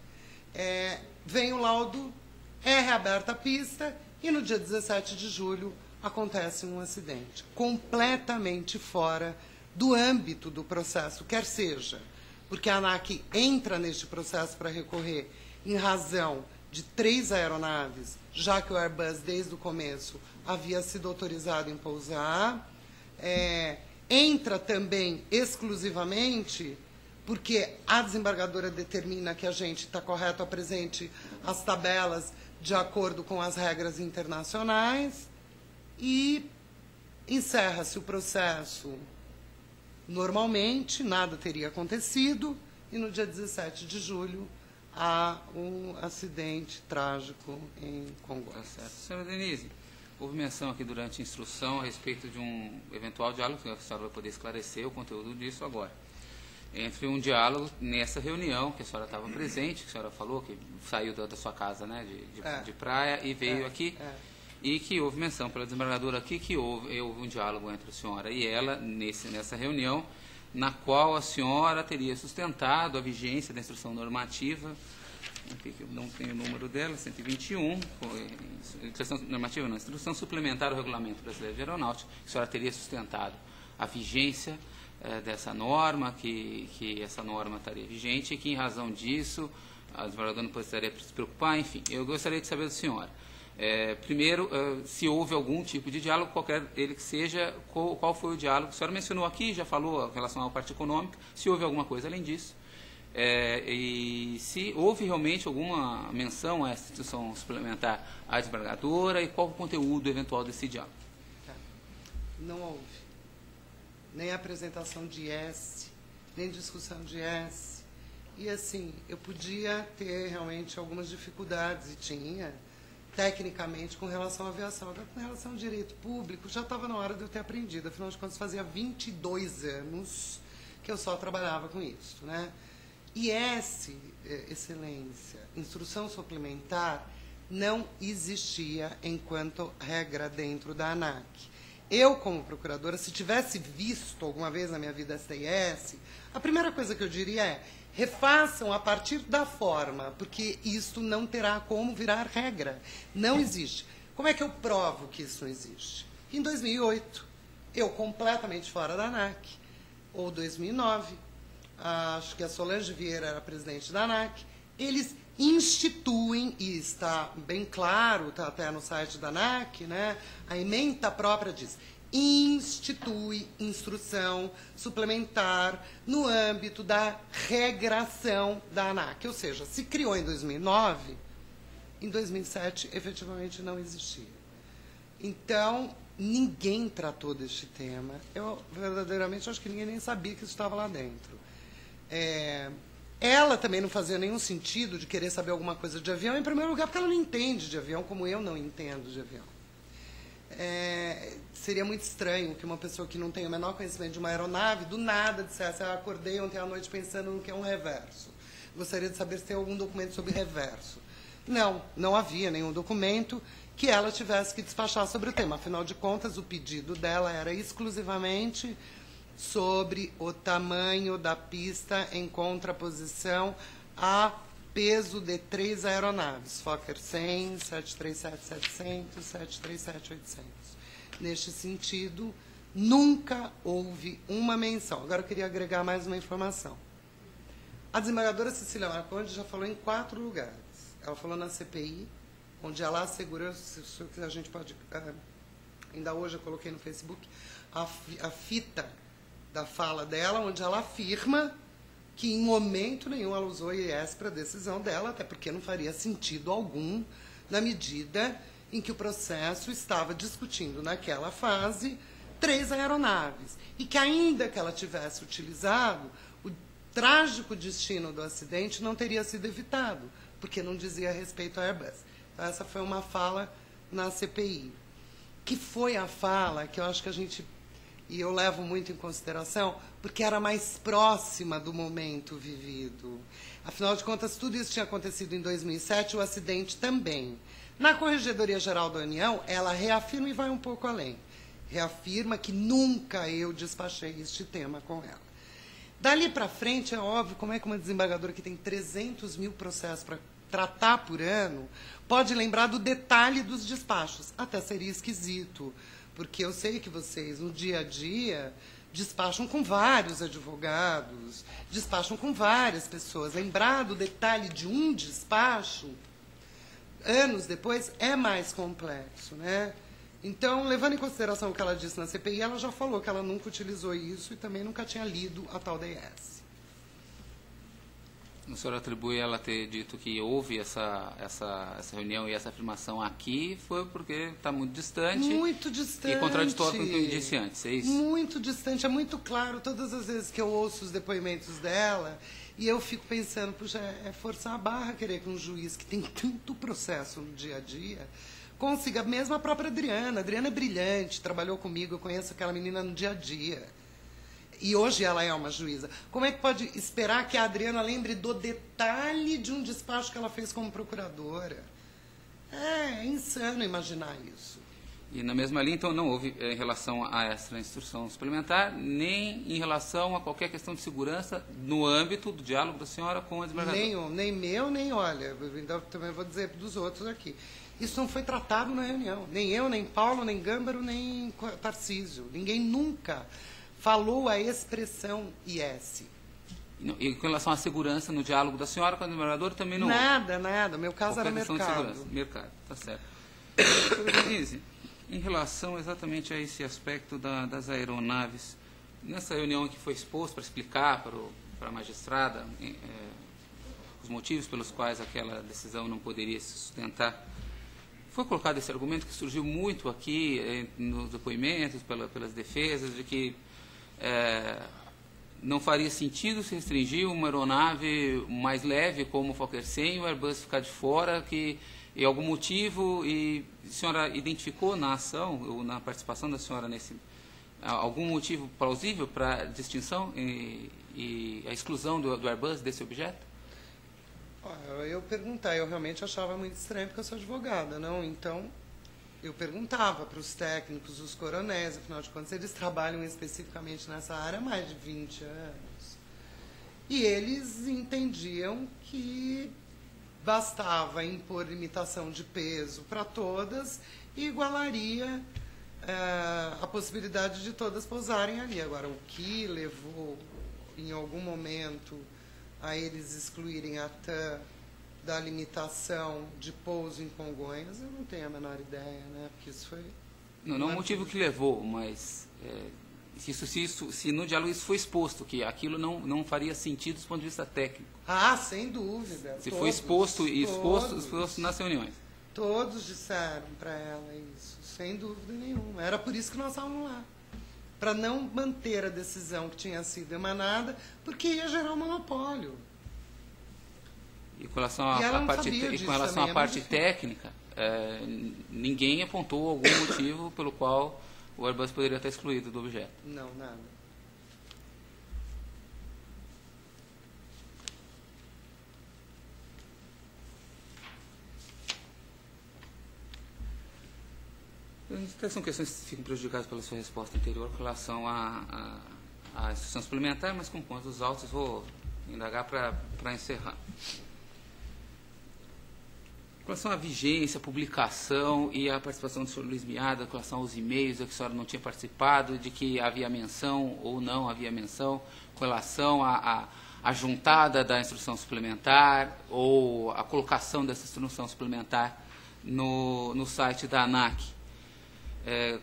Vem o laudo, é reaberta a pista, e no dia 17 de julho acontece um acidente, completamente fora do âmbito do processo, quer seja porque a ANAC entra neste processo para recorrer em razão de 3 aeronaves, já que o Airbus, desde o começo, havia sido autorizado em pousar. Entra também exclusivamente porque a desembargadora determina que a gente está correto, apresente as tabelas de acordo com as regras internacionais, e encerra-se o processo normalmente, nada teria acontecido, e no dia 17 de julho há um acidente trágico em Congonhas. Tá certo. Senhora Denise, houve menção aqui durante a instrução a respeito de um eventual diálogo, que a senhora vai poder esclarecer o conteúdo disso agora. Entre um diálogo nessa reunião, que a senhora estava presente, que a senhora falou, que saiu da sua casa, né, de praia e veio aqui, e que houve menção pela desembargadora aqui que houve um diálogo entre a senhora e ela nessa reunião, na qual a senhora teria sustentado a vigência da instrução normativa, aqui que eu não tenho o número dela, 121, instrução normativa não, instrução suplementar ao regulamento brasileiro de aeronáutica, que a senhora teria sustentado a vigência dessa norma, que essa norma estaria vigente e que, em razão disso, a desembargadora não precisaria se preocupar. Enfim, eu gostaria de saber da senhora, primeiro, se houve algum tipo de diálogo, qualquer ele que seja, qual foi o diálogo que a senhora mencionou aqui, já falou em relação à parte econômica, se houve alguma coisa além disso, e se houve realmente alguma menção a essa instituição suplementar à desembargadora e qual o conteúdo eventual desse diálogo. Não houve nem apresentação de IS, nem discussão de IS. E, assim, eu podia ter realmente algumas dificuldades, e tinha, tecnicamente, com relação à aviação. Agora, com relação ao direito público, já estava na hora de eu ter aprendido. Afinal de contas, fazia 22 anos que eu só trabalhava com isso, né? IS, excelência, instrução suplementar, não existia enquanto regra dentro da ANAC. Eu, como procuradora, se tivesse visto alguma vez na minha vida STS, a primeira coisa que eu diria é: refaçam a partir da forma, porque isso não terá como virar regra. Não existe. Como é que eu provo que isso não existe? Em 2008, eu completamente fora da ANAC, ou 2009, acho que a Solange Vieira era presidente da ANAC, eles instituem, e está bem claro, está até no site da ANAC, né? A ementa própria diz: institui instrução suplementar no âmbito da regração da ANAC. Ou seja, se criou em 2009, em 2007 efetivamente não existia. Então, ninguém tratou deste tema. Eu verdadeiramente acho que ninguém nem sabia que isso estava lá dentro. Ela também não fazia nenhum sentido de querer saber alguma coisa de avião, em primeiro lugar, porque ela não entende de avião, como eu não entendo de avião. Seria muito estranho que uma pessoa que não tem o menor conhecimento de uma aeronave, do nada, dissesse: acordei ontem à noite pensando no que é um reverso. Gostaria de saber se tem algum documento sobre reverso. Não, não havia nenhum documento que ela tivesse que despachar sobre o tema. Afinal de contas, o pedido dela era exclusivamente sobre o tamanho da pista em contraposição a peso de 3 aeronaves, Fokker 100, 737-700, 737-800. Neste sentido, nunca houve uma menção. Agora, eu queria agregar mais uma informação. A desembargadora Cecília Marcondes já falou em 4 lugares. Ela falou na CPI, onde ela assegurou, se a gente pode... ainda hoje eu coloquei no Facebook a fita da fala dela, onde ela afirma que em momento nenhum ela usou IES para a decisão dela, até porque não faria sentido algum, na medida em que o processo estava discutindo naquela fase 3 aeronaves. E que ainda que ela tivesse utilizado, o trágico destino do acidente não teria sido evitado, porque não dizia respeito à Airbus. Então, essa foi uma fala na CPI. Que foi a fala que eu acho que a gente... e eu levo muito em consideração, porque era mais próxima do momento vivido. Afinal de contas, tudo isso tinha acontecido em 2007, o acidente também. Na Corregedoria Geral da União, ela reafirma e vai um pouco além. Reafirma que nunca eu despachei este tema com ela. Dali para frente, é óbvio, como é que uma desembargadora que tem 300 mil processos para tratar por ano pode lembrar do detalhe dos despachos. Até seria esquisito, porque eu sei que vocês, no dia a dia, despacham com vários advogados, despacham com várias pessoas. Lembrar do detalhe de um despacho, anos depois, é mais complexo, né? Então, levando em consideração o que ela disse na CPI, ela já falou que ela nunca utilizou isso e também nunca tinha lido a tal da IES. O senhor atribui ela ter dito que houve essa reunião e essa afirmação aqui, foi porque está muito distante. Muito distante. E contraditório com o que eu disse antes, é isso? Muito distante, é muito claro. Todas as vezes que eu ouço os depoimentos dela, e eu fico pensando, puxa, é forçar a barra querer que um juiz que tem tanto processo no dia a dia consiga, mesmo a própria Adriana. A Adriana é brilhante, trabalhou comigo, eu conheço aquela menina no dia a dia. E hoje ela é uma juíza. Como é que pode esperar que a Adriana lembre do detalhe de um despacho que ela fez como procuradora? É insano imaginar isso. E na mesma linha, então, não houve em relação a essa instrução suplementar, nem em relação a qualquer questão de segurança no âmbito do diálogo da senhora com a desembargadora? Nem meu, nem, olha, ainda também vou dizer dos outros aqui. Isso não foi tratado na reunião. Nem eu, nem Paulo, nem Gâmbaro, nem Tarcísio. Ninguém nunca falou a expressão IS. E com relação à segurança no diálogo da senhora com a desembargadora também não Nada, nada. Meu caso qualquer era questão mercado. de segurança. Mercado, tá certo. Denise, em relação exatamente a esse aspecto das aeronaves, nessa reunião que foi exposto para explicar para a magistrada os motivos pelos quais aquela decisão não poderia se sustentar, foi colocado esse argumento que surgiu muito aqui nos depoimentos, pelas defesas, de que não faria sentido se restringir uma aeronave mais leve como o Fokker 100 e o Airbus ficar de fora, que e algum motivo, e a senhora identificou na ação, ou na participação da senhora algum motivo plausível para a distinção e a exclusão do Airbus desse objeto? Eu perguntar, eu realmente achava muito estranho, porque eu sou advogada, não? Então, eu perguntava para os técnicos, os coronéis, afinal de contas, eles trabalham especificamente nessa área há mais de 20 anos. E eles entendiam que bastava impor limitação de peso para todas e igualaria a possibilidade de todas pousarem ali. Agora, o que levou, em algum momento, a eles excluírem a TAM da limitação de pouso em Congonhas, eu não tenho a menor ideia, né? Porque isso foi... Não é o motivo que levou, mas se no diálogo isso foi exposto, que aquilo não faria sentido do ponto de vista técnico. Ah, sem dúvida. Se foi exposto nas reuniões. Todos disseram para ela isso, sem dúvida nenhuma. Era por isso que nós estávamos lá. Para não manter a decisão que tinha sido emanada, porque ia gerar um monopólio. E com relação à parte técnica, ninguém apontou algum motivo pelo qual o Airbus poderia estar excluído do objeto. Não, nada. São questões que ficam prejudicadas pela sua resposta anterior com relação à instrução suplementar, mas com pontos altos vou indagar para encerrar. Com relação à vigência, publicação e a participação do senhor Luiz Miada, com relação aos e-mails, a que a senhora não tinha participado, de que havia menção ou não havia menção, com relação à juntada da instrução suplementar ou a colocação dessa instrução suplementar no site da ANAC.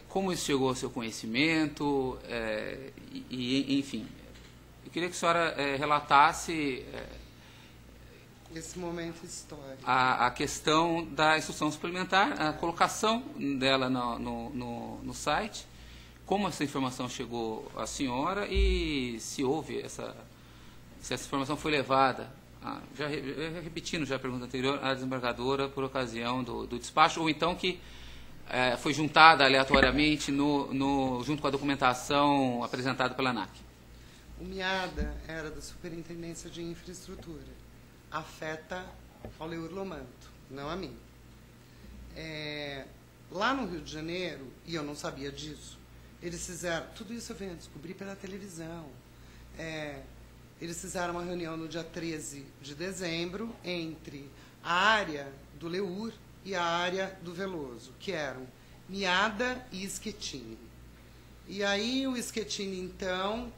Como isso chegou ao seu conhecimento, enfim. Eu queria que a senhora relatasse... esse momento histórico. A questão da instrução suplementar, a colocação dela no site, como essa informação chegou à senhora e se houve se essa informação foi levada, repetindo já a pergunta anterior, à desembargadora por ocasião do despacho, ou então que foi juntada aleatoriamente junto com a documentação apresentada pela ANAC. O Miada era da Superintendência de Infraestrutura. Afeta ao Leur Lomanto, não a mim. Lá no Rio de Janeiro, e eu não sabia disso, eles fizeram... Tudo isso eu venho descobrir pela televisão. Eles fizeram uma reunião no dia 13 de dezembro entre a área do Leur e a área do Veloso, que eram Miada e Schettini. E aí o Schettini, então,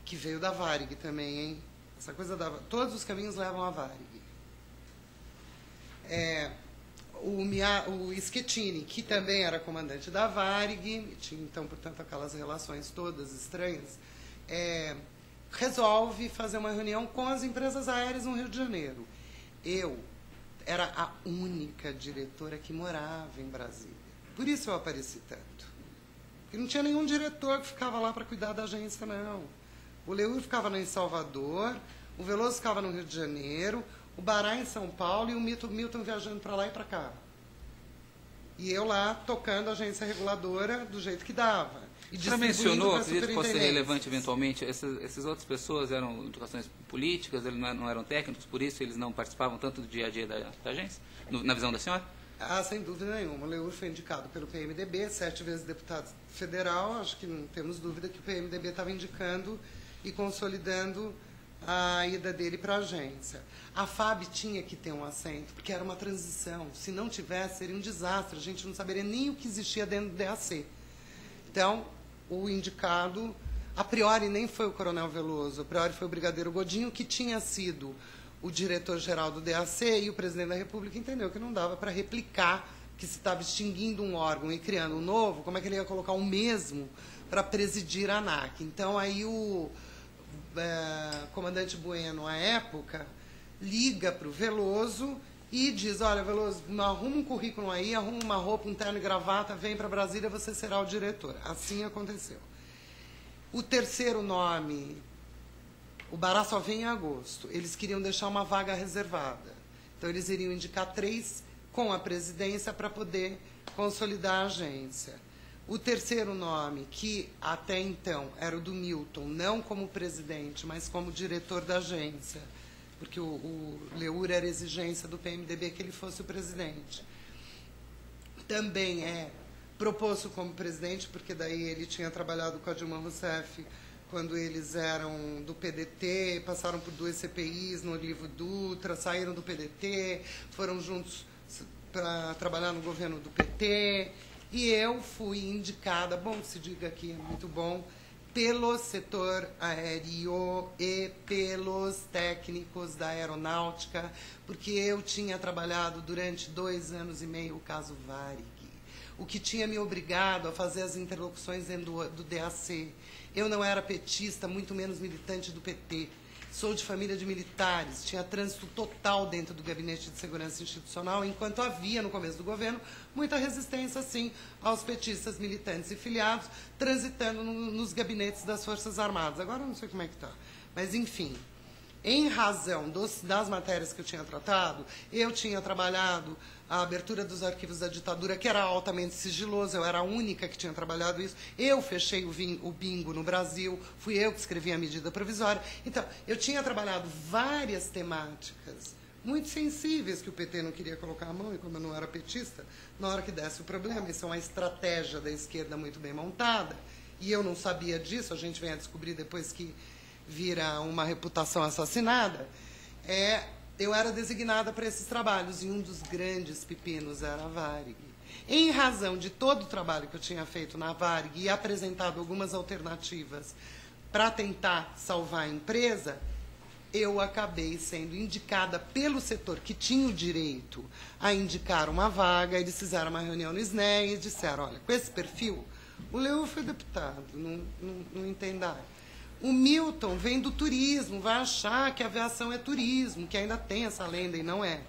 que veio da Varig também, hein? Essa coisa todos os caminhos levam à Varig. O Schettini, que também era comandante da Varig, tinha, então, portanto, aquelas relações todas estranhas, resolve fazer uma reunião com as empresas aéreas no Rio de Janeiro. Eu era a única diretora que morava em Brasília. Por isso eu apareci tanto. Porque não tinha nenhum diretor que ficava lá para cuidar da agência, não. O Leur ficava em Salvador, o Veloso ficava no Rio de Janeiro, o Bará em São Paulo e o Milton viajando para lá e para cá. E eu lá tocando a agência reguladora do jeito que dava. Você mencionou, acredito que fosse relevante eventualmente, essas outras pessoas eram indicações políticas, eles não eram técnicos, por isso eles não participavam tanto do dia a dia da agência, na visão da senhora? Sem dúvida nenhuma. O Leur foi indicado pelo PMDB, 7 vezes deputado federal, acho que não temos dúvida que o PMDB estava indicando e consolidando a ida dele para a agência. A FAB tinha que ter um assento, porque era uma transição. Se não tivesse, seria um desastre. A gente não saberia nem o que existia dentro do DAC. Então, o indicado, a priori, nem foi o Coronel Veloso, a priori foi o Brigadeiro Godinho, que tinha sido o diretor-geral do DAC, e o presidente da República entendeu que não dava para replicar, que se estava extinguindo um órgão e criando um novo, como é que ele ia colocar o mesmo para presidir a ANAC? Então, aí o comandante Bueno, à época, liga para o Veloso e diz, olha, Veloso, arruma um currículo aí, arruma uma roupa, um terno e gravata, vem para Brasília, você será o diretor. Assim aconteceu. O terceiro nome, o Bará só vem em agosto. Eles queriam deixar uma vaga reservada. Então, eles iriam indicar 3 com a presidência para poder consolidar a agência. O terceiro nome, que até então era o do Milton, não como presidente, mas como diretor da agência, porque o Leur era exigência do PMDB que ele fosse o presidente. também é proposto como presidente, porque daí ele tinha trabalhado com a Dilma Rousseff quando eles eram do PDT, passaram por 2 CPIs no Olivo Dutra, saíram do PDT, foram juntos para trabalhar no governo do PT, e eu fui indicada, bom, se diga aqui, é muito bom, pelo setor aéreo e pelos técnicos da aeronáutica, porque eu tinha trabalhado durante 2 anos e meio o caso Varig, o que tinha me obrigado a fazer as interlocuções dentro do DAC. Eu não era petista, muito menos militante do PT. Sou de família de militares, tinha trânsito total dentro do Gabinete de Segurança Institucional, enquanto havia, no começo do governo, muita resistência, sim, aos petistas militantes e filiados, transitando nos gabinetes das Forças Armadas. Agora eu não sei como é que está, mas, enfim, em razão das matérias que eu tinha tratado, eu tinha trabalhado a abertura dos arquivos da ditadura, que era altamente sigiloso, eu era a única que tinha trabalhado isso. Eu fechei o bingo no Brasil, fui eu que escrevi a medida provisória. Então, eu tinha trabalhado várias temáticas muito sensíveis que o PT não queria colocar a mão, e como eu não era petista, na hora que desse o problema, isso é uma estratégia da esquerda muito bem montada, e eu não sabia disso, a gente vem a descobrir depois que vira uma reputação assassinada, eu era designada para esses trabalhos, e um dos grandes pepinos era a Varig. Em razão de todo o trabalho que eu tinha feito na Varig e apresentado algumas alternativas para tentar salvar a empresa, eu acabei sendo indicada pelo setor que tinha o direito a indicar uma vaga. Eles fizeram uma reunião no SNE e disseram, olha, com esse perfil, o Leo foi deputado, não entenda. O Milton vem do turismo, vai achar que a aviação é turismo, que ainda tem essa lenda e não é.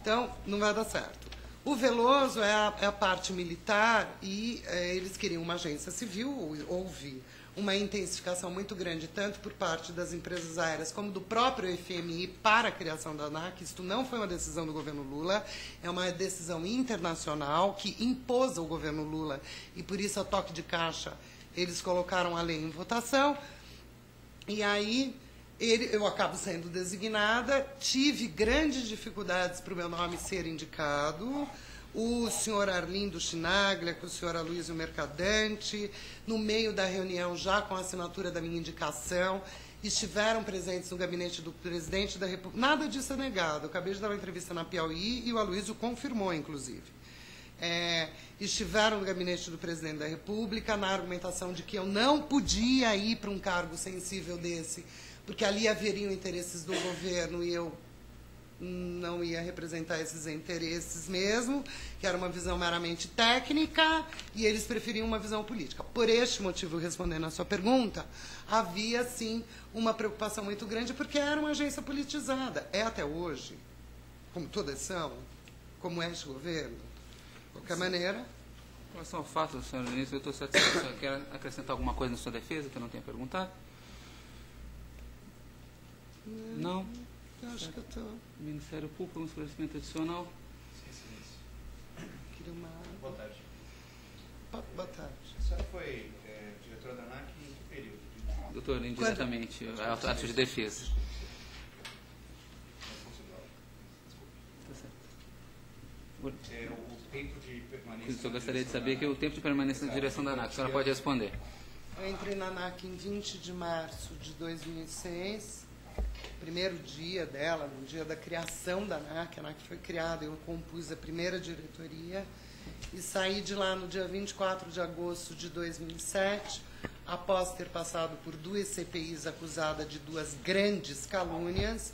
Então, não vai dar certo. O Veloso é a parte militar e eles queriam uma agência civil, houve uma intensificação muito grande, tanto por parte das empresas aéreas como do próprio FMI para a criação da ANAC. Isto não foi uma decisão do governo Lula, é uma decisão internacional que impôs ao governo Lula, e por isso, a toque de caixa, eles colocaram a lei em votação. E aí, eu acabo sendo designada, tive grandes dificuldades para o meu nome ser indicado. O senhor Arlindo Chinaglia, com o senhor Aloysio Mercadante, no meio da reunião, já com a assinatura da minha indicação, estiveram presentes no gabinete do presidente da República. Nada disso é negado. Eu acabei de dar uma entrevista na Piauí e o Aloysio confirmou, inclusive. Estiveram no gabinete do presidente da República na argumentação de que eu não podia ir para um cargo sensível desse, porque ali haveriam interesses do governo e eu não ia representar esses interesses mesmo, que era uma visão meramente técnica, e eles preferiam uma visão política. Por este motivo, respondendo à sua pergunta, havia, sim, uma preocupação muito grande, porque era uma agência politizada. É até hoje, como todas são, como é este governo. De qualquer maneira. Com relação ao fato, senhor ministro, eu estou satisfeito. Você quer acrescentar alguma coisa na sua defesa que eu não tenha perguntado? Não? Eu acho que eu estou. Ministério Público, um esclarecimento adicional. Queria uma... Boa tarde. Boa tarde. A senhora foi diretora da ANAC em que período? Doutor, indiretamente, ato de defesa. O tempo de permanência... Eu gostaria de saber que o tempo de permanência na direção da ANAC. A senhora pode responder. Eu entrei na ANAC em 20 de março de 2006, primeiro dia dela, no dia da criação da ANAC. A ANAC foi criada, eu compus a primeira diretoria e saí de lá no dia 24 de agosto de 2007, após ter passado por 2 CPIs acusada de 2 grandes calúnias,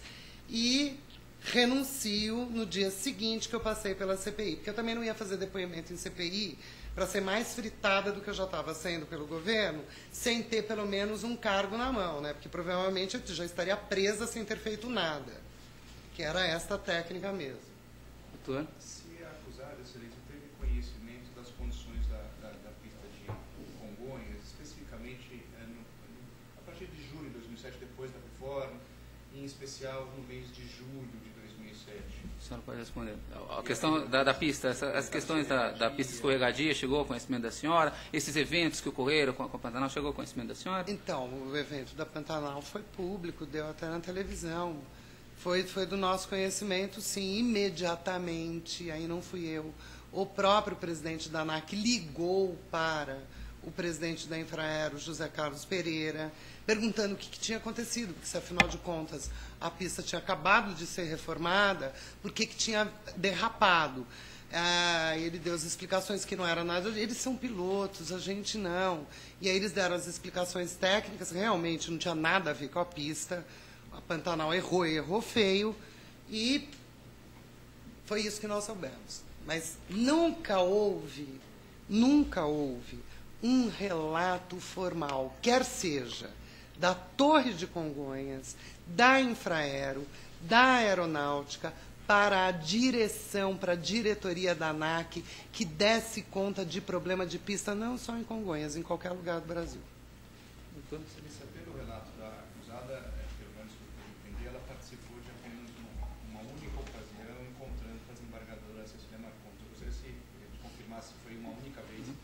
e renuncio no dia seguinte que eu passei pela CPI, porque eu também não ia fazer depoimento em CPI para ser mais fritada do que eu já estava sendo pelo governo, sem ter pelo menos um cargo na mão, né? Porque provavelmente eu já estaria presa sem ter feito nada, que era esta técnica mesmo. Doutor? Se a acusada, excelência, teve conhecimento das condições da pista de Congonhas, especificamente a partir de julho de 2007, depois da reforma, em especial no mês de julho de 2007. A senhora pode responder. A questão da pista, as questões da pista escorregadia, chegou ao conhecimento da senhora? Esses eventos que ocorreram com a Pantanal, chegou ao conhecimento da senhora? Então, o evento da Pantanal foi público, deu até na televisão. Foi do nosso conhecimento, sim, imediatamente. Aí não fui eu. O próprio presidente da ANAC ligou para o presidente da Infraero, José Carlos Pereira, perguntando o que tinha acontecido, porque se, afinal de contas, a pista tinha acabado de ser reformada, por que tinha derrapado. Ele deu as explicações que não era nada. Eles são pilotos, a gente não. E aí eles deram as explicações técnicas, que realmente não tinha nada a ver com a pista. A Pantanal errou, e errou feio, e foi isso que nós soubemos. Mas nunca houve um relato formal, quer seja da Torre de Congonhas, da Infraero, da Aeronáutica, para a direção, para a diretoria da ANAC, que desse conta de problema de pista, não só em Congonhas, em qualquer lugar do Brasil. Excelência, pelo relato da acusada, pelo menos que eu entendi, ela participou de apenas uma única ocasião, encontrando com a desembargadora Cecília Marcondes. Eu gostaria se confirmar se foi uma única vez no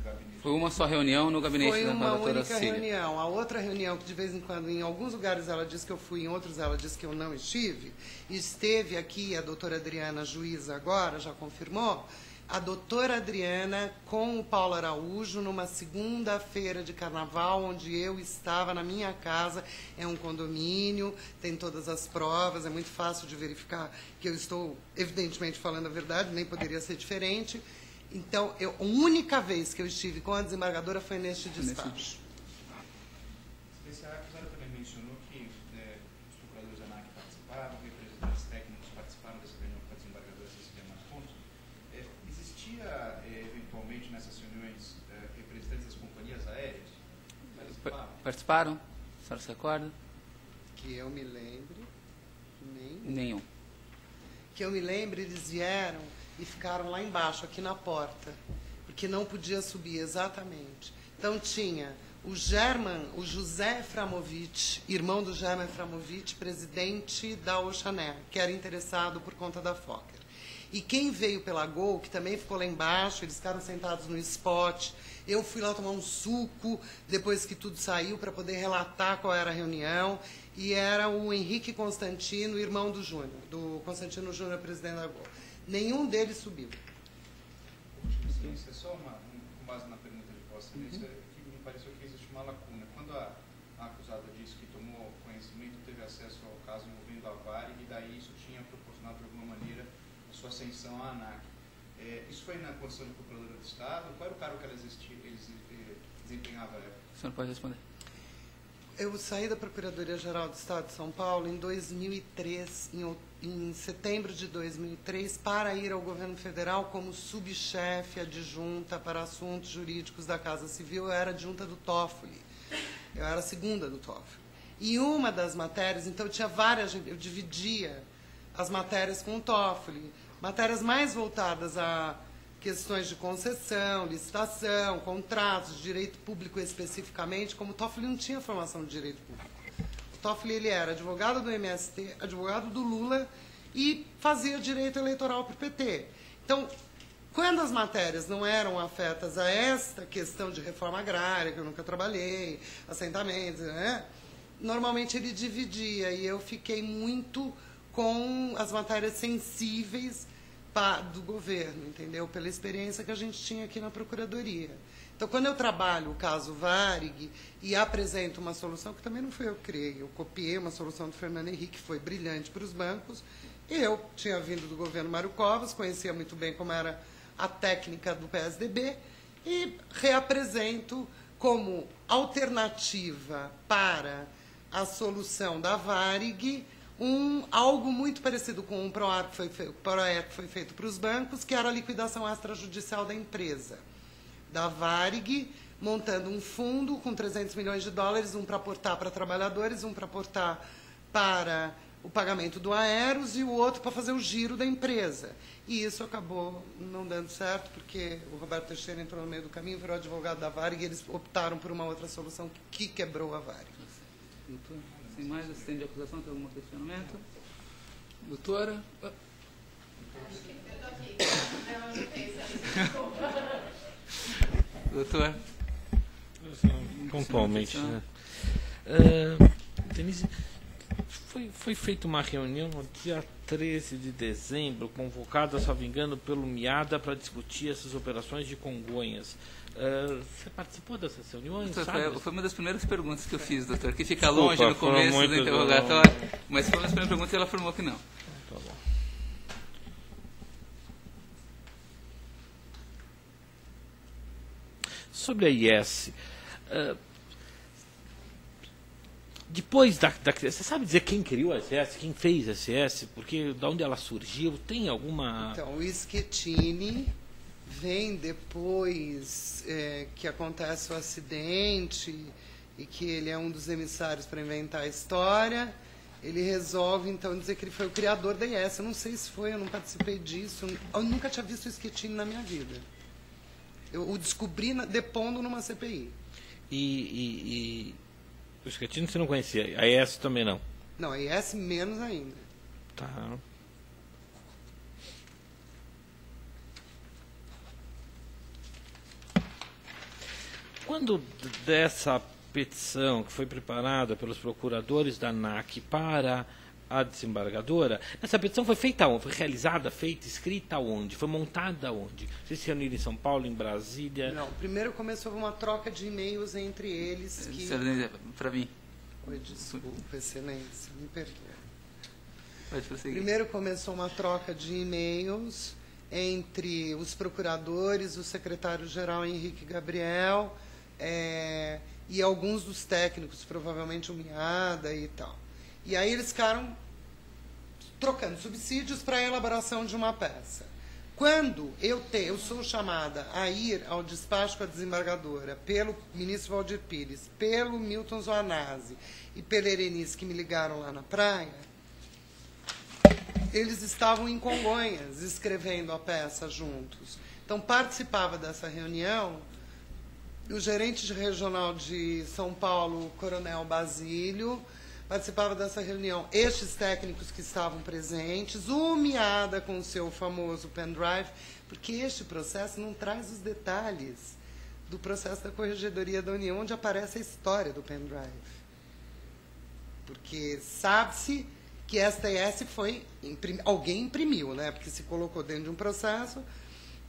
gabinete. Foi uma só reunião no gabinete da doutora Foi uma única Cília. reunião. A outra reunião, que de vez em quando, em alguns lugares ela diz que eu fui, em outros ela diz que eu não estive, esteve aqui a doutora Adriana, juíza agora, já confirmou, a doutora Adriana com o Paulo Araújo, numa segunda-feira de carnaval, onde eu estava na minha casa, é um condomínio, tem todas as provas, é muito fácil de verificar que eu estou, evidentemente, falando a verdade, nem poderia ser diferente. Então, a única vez que eu estive com a desembargadora foi neste despacho. A acusada também mencionou que os procuradores da ANAC participaram, representantes técnicos participaram dessa reunião com a desembargadora Cecília Marcondes. Existia, eventualmente, nessas reuniões, representantes das companhias aéreas? Participaram? A senhora se recorda? Que eu me lembre, Nenhum. que eu me lembre, eles vieram e ficaram lá embaixo, aqui na porta, porque não podia subir, exatamente. Então tinha o José Framovich, irmão do German Framovich, presidente da Oceanair, que era interessado por conta da Fokker. E quem veio pela Gol, que também ficou lá embaixo, eles ficaram sentados no spot. Eu fui lá tomar um suco, depois que tudo saiu, para poder relatar qual era a reunião. E era o Henrique Constantino, irmão do Júnior, do Constantino Júnior, presidente da Gol. Nenhum deles subiu. Excelência, só com base na pergunta de Vossa Excelência, que me pareceu que existe uma lacuna. Quando a acusada disse que tomou conhecimento, teve acesso ao caso envolvendo a Varig, e daí isso tinha proporcionado, de alguma maneira, a sua ascensão à ANAC. Isso foi na condição de procuradora do Estado? Qual era o cargo que eles desempenhavam à época? O senhor pode responder. Eu saí da Procuradoria-Geral do Estado de São Paulo em 2003, em setembro de 2003, para ir ao governo federal como subchefe adjunta para assuntos jurídicos da Casa Civil. Eu era adjunta do Toffoli. Eu era a segunda do Toffoli. E uma das matérias, então eu tinha várias, eu dividia as matérias com o Toffoli, matérias mais voltadas a questões de concessão, licitação, contratos, de direito público especificamente, como o Toffoli não tinha formação de direito público. O Toffoli ele era advogado do MST, advogado do Lula e fazia direito eleitoral para o PT. Então, quando as matérias não eram afetas a esta questão de reforma agrária, que eu nunca trabalhei, assentamentos, né? Normalmente ele dividia, e eu fiquei muito com as matérias sensíveis do governo, entendeu? Pela experiência que a gente tinha aqui na Procuradoria. Então, quando eu trabalho o caso Varig e apresento uma solução, que também não foi eu que criei, eu copiei uma solução do Fernando Henrique, que foi brilhante para os bancos, eu tinha vindo do governo Mário Covas, conhecia muito bem como era a técnica do PSDB, e reapresento como alternativa para a solução da Varig algo muito parecido com um PROAR que foi feito para os bancos, que era a liquidação extrajudicial da empresa, da Varig, montando um fundo com 300 milhões de dólares, um para aportar para trabalhadores, um para aportar para o pagamento do Aeros e o outro para fazer o giro da empresa. E isso acabou não dando certo, porque o Roberto Teixeira entrou no meio do caminho, virou advogado da Varig, e eles optaram por uma outra solução que quebrou a Varig. Sem mais assistente de acusação, tem algum questionamento? Doutora? Doutor? Pontualmente, né? Denise, Foi feita uma reunião no dia 13 de dezembro, convocada, se não me engano, pelo MIADA para discutir essas operações de Congonhas. Você participou dessas reuniões? Doutor, foi uma das primeiras perguntas que eu fiz, doutor, que fica Desculpa, longe no começo do interrogatório, mas foi uma das primeiras perguntas e ela afirmou que não. Tá bom. Sobre a IS, depois você sabe dizer quem criou a SS, quem fez a SS, porque de onde ela surgiu, tem alguma... Então, o Schettini vem depois que acontece o acidente e que ele é um dos emissários para inventar a história. Ele resolve, então, dizer que ele foi o criador da IS. Eu não sei se foi, eu não participei disso. Eu nunca tinha visto o Schettini na minha vida. Eu o descobri depondo numa CPI. E o Schettini você não conhecia, a IS também não? Não, a IS menos ainda. Tá. Quando dessa petição que foi preparada pelos procuradores da ANAC para a desembargadora, essa petição foi feita onde? Foi realizada, feita, escrita onde? Foi montada onde? Vocês se reuniram em São Paulo, em Brasília? Não, primeiro começou uma troca de e-mails entre eles que... Para mim. Oi, desculpa, excelência, me perdoe. Pode prosseguir. Primeiro começou uma troca de e-mails entre os procuradores, o secretário-geral Henrique Gabriel e alguns dos técnicos, provavelmente o MIADA e tal. E aí eles ficaram trocando subsídios para a elaboração de uma peça. Quando eu sou chamada a ir ao despacho com a desembargadora pelo ministro Valdir Pires, pelo Milton Zoanazzi e pela Erenice, que me ligaram lá na praia, eles estavam em Congonhas escrevendo a peça juntos. Então participava dessa reunião o gerente regional de São Paulo, Coronel Basílio. Participava dessa reunião estes técnicos que estavam presentes, o MIADA com o seu famoso pendrive, porque este processo não traz os detalhes do processo da Corregedoria da União, onde aparece a história do pendrive. Porque sabe-se que esta IS foi... alguém imprimiu, né? Porque se colocou dentro de um processo,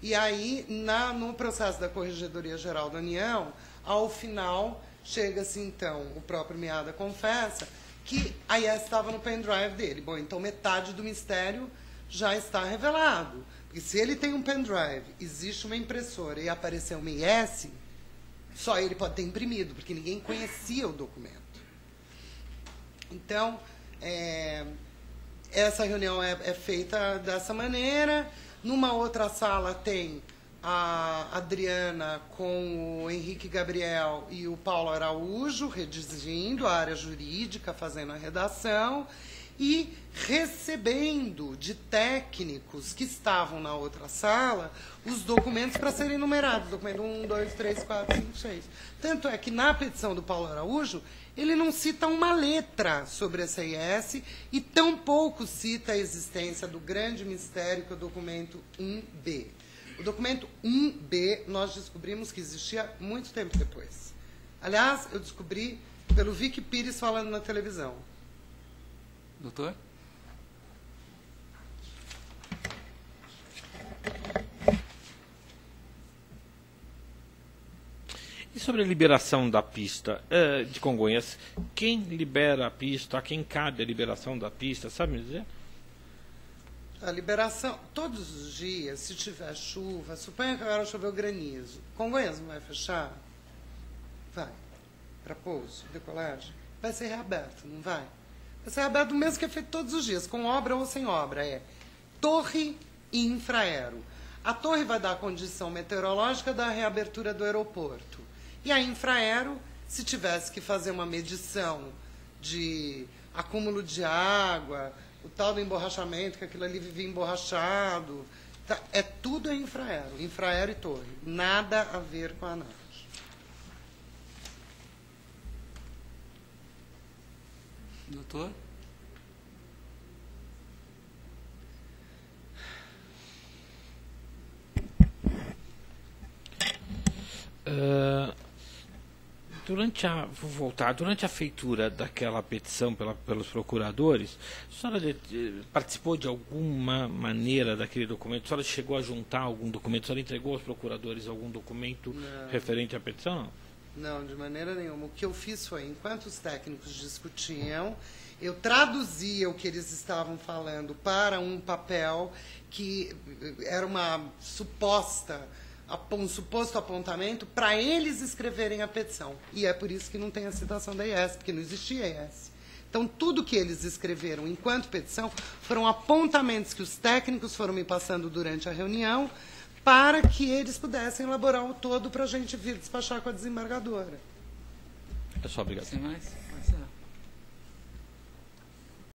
e aí, no processo da Corregedoria Geral da União, ao final, chega-se, então, o próprio MIADA confessa que a IS estava no pendrive dele. Bom, então metade do mistério já está revelado. Porque se ele tem um pendrive, existe uma impressora e apareceu uma IS, só ele pode ter imprimido, porque ninguém conhecia o documento. Então, essa reunião é feita dessa maneira. Numa outra sala tem a Adriana com o Henrique Gabriel e o Paulo Araújo redigindo a área jurídica, fazendo a redação e recebendo de técnicos que estavam na outra sala os documentos para serem numerados. Documento 1, 2, 3, 4, 5, 6. Tanto é que na petição do Paulo Araújo ele não cita uma letra sobre essa IS e tampouco cita a existência do grande mistério que é o documento 1B. O documento 1B nós descobrimos que existia muito tempo depois. Aliás, eu descobri pelo Vicky Pires falando na televisão. Doutor? E sobre a liberação da pista de Congonhas, quem libera a pista, a quem cabe a liberação da pista, sabe me dizer? A liberação, todos os dias, se tiver chuva, suponha que agora choveu granizo, Congonhas não vai fechar? Vai. Para pouso, decolagem? Vai ser reaberto, não vai? Vai ser reaberto mesmo que é feito todos os dias, com obra ou sem obra. É torre e infraero. A torre vai dar a condição meteorológica da reabertura do aeroporto. E a infraero, se tivesse que fazer uma medição de acúmulo de água, o tal do emborrachamento, que aquilo ali vivia emborrachado, tá, é tudo infraero e torre. Nada a ver com a ANAC. Doutor? Muito durante a feitura daquela petição pelos procuradores, a senhora participou de alguma maneira daquele documento? A senhora chegou a juntar algum documento? A senhora entregou aos procuradores algum documento referente à petição? Não, de maneira nenhuma. O que eu fiz foi, enquanto os técnicos discutiam, eu traduzia o que eles estavam falando para um papel que era um suposto apontamento para eles escreverem a petição. E é por isso que não tem a citação da IES, porque não existia IES. Então, tudo que eles escreveram enquanto petição foram apontamentos que os técnicos foram me passando durante a reunião para que eles pudessem elaborar o todo para a gente vir despachar com a desembargadora. É só obrigado. Sem mais? Pode ser.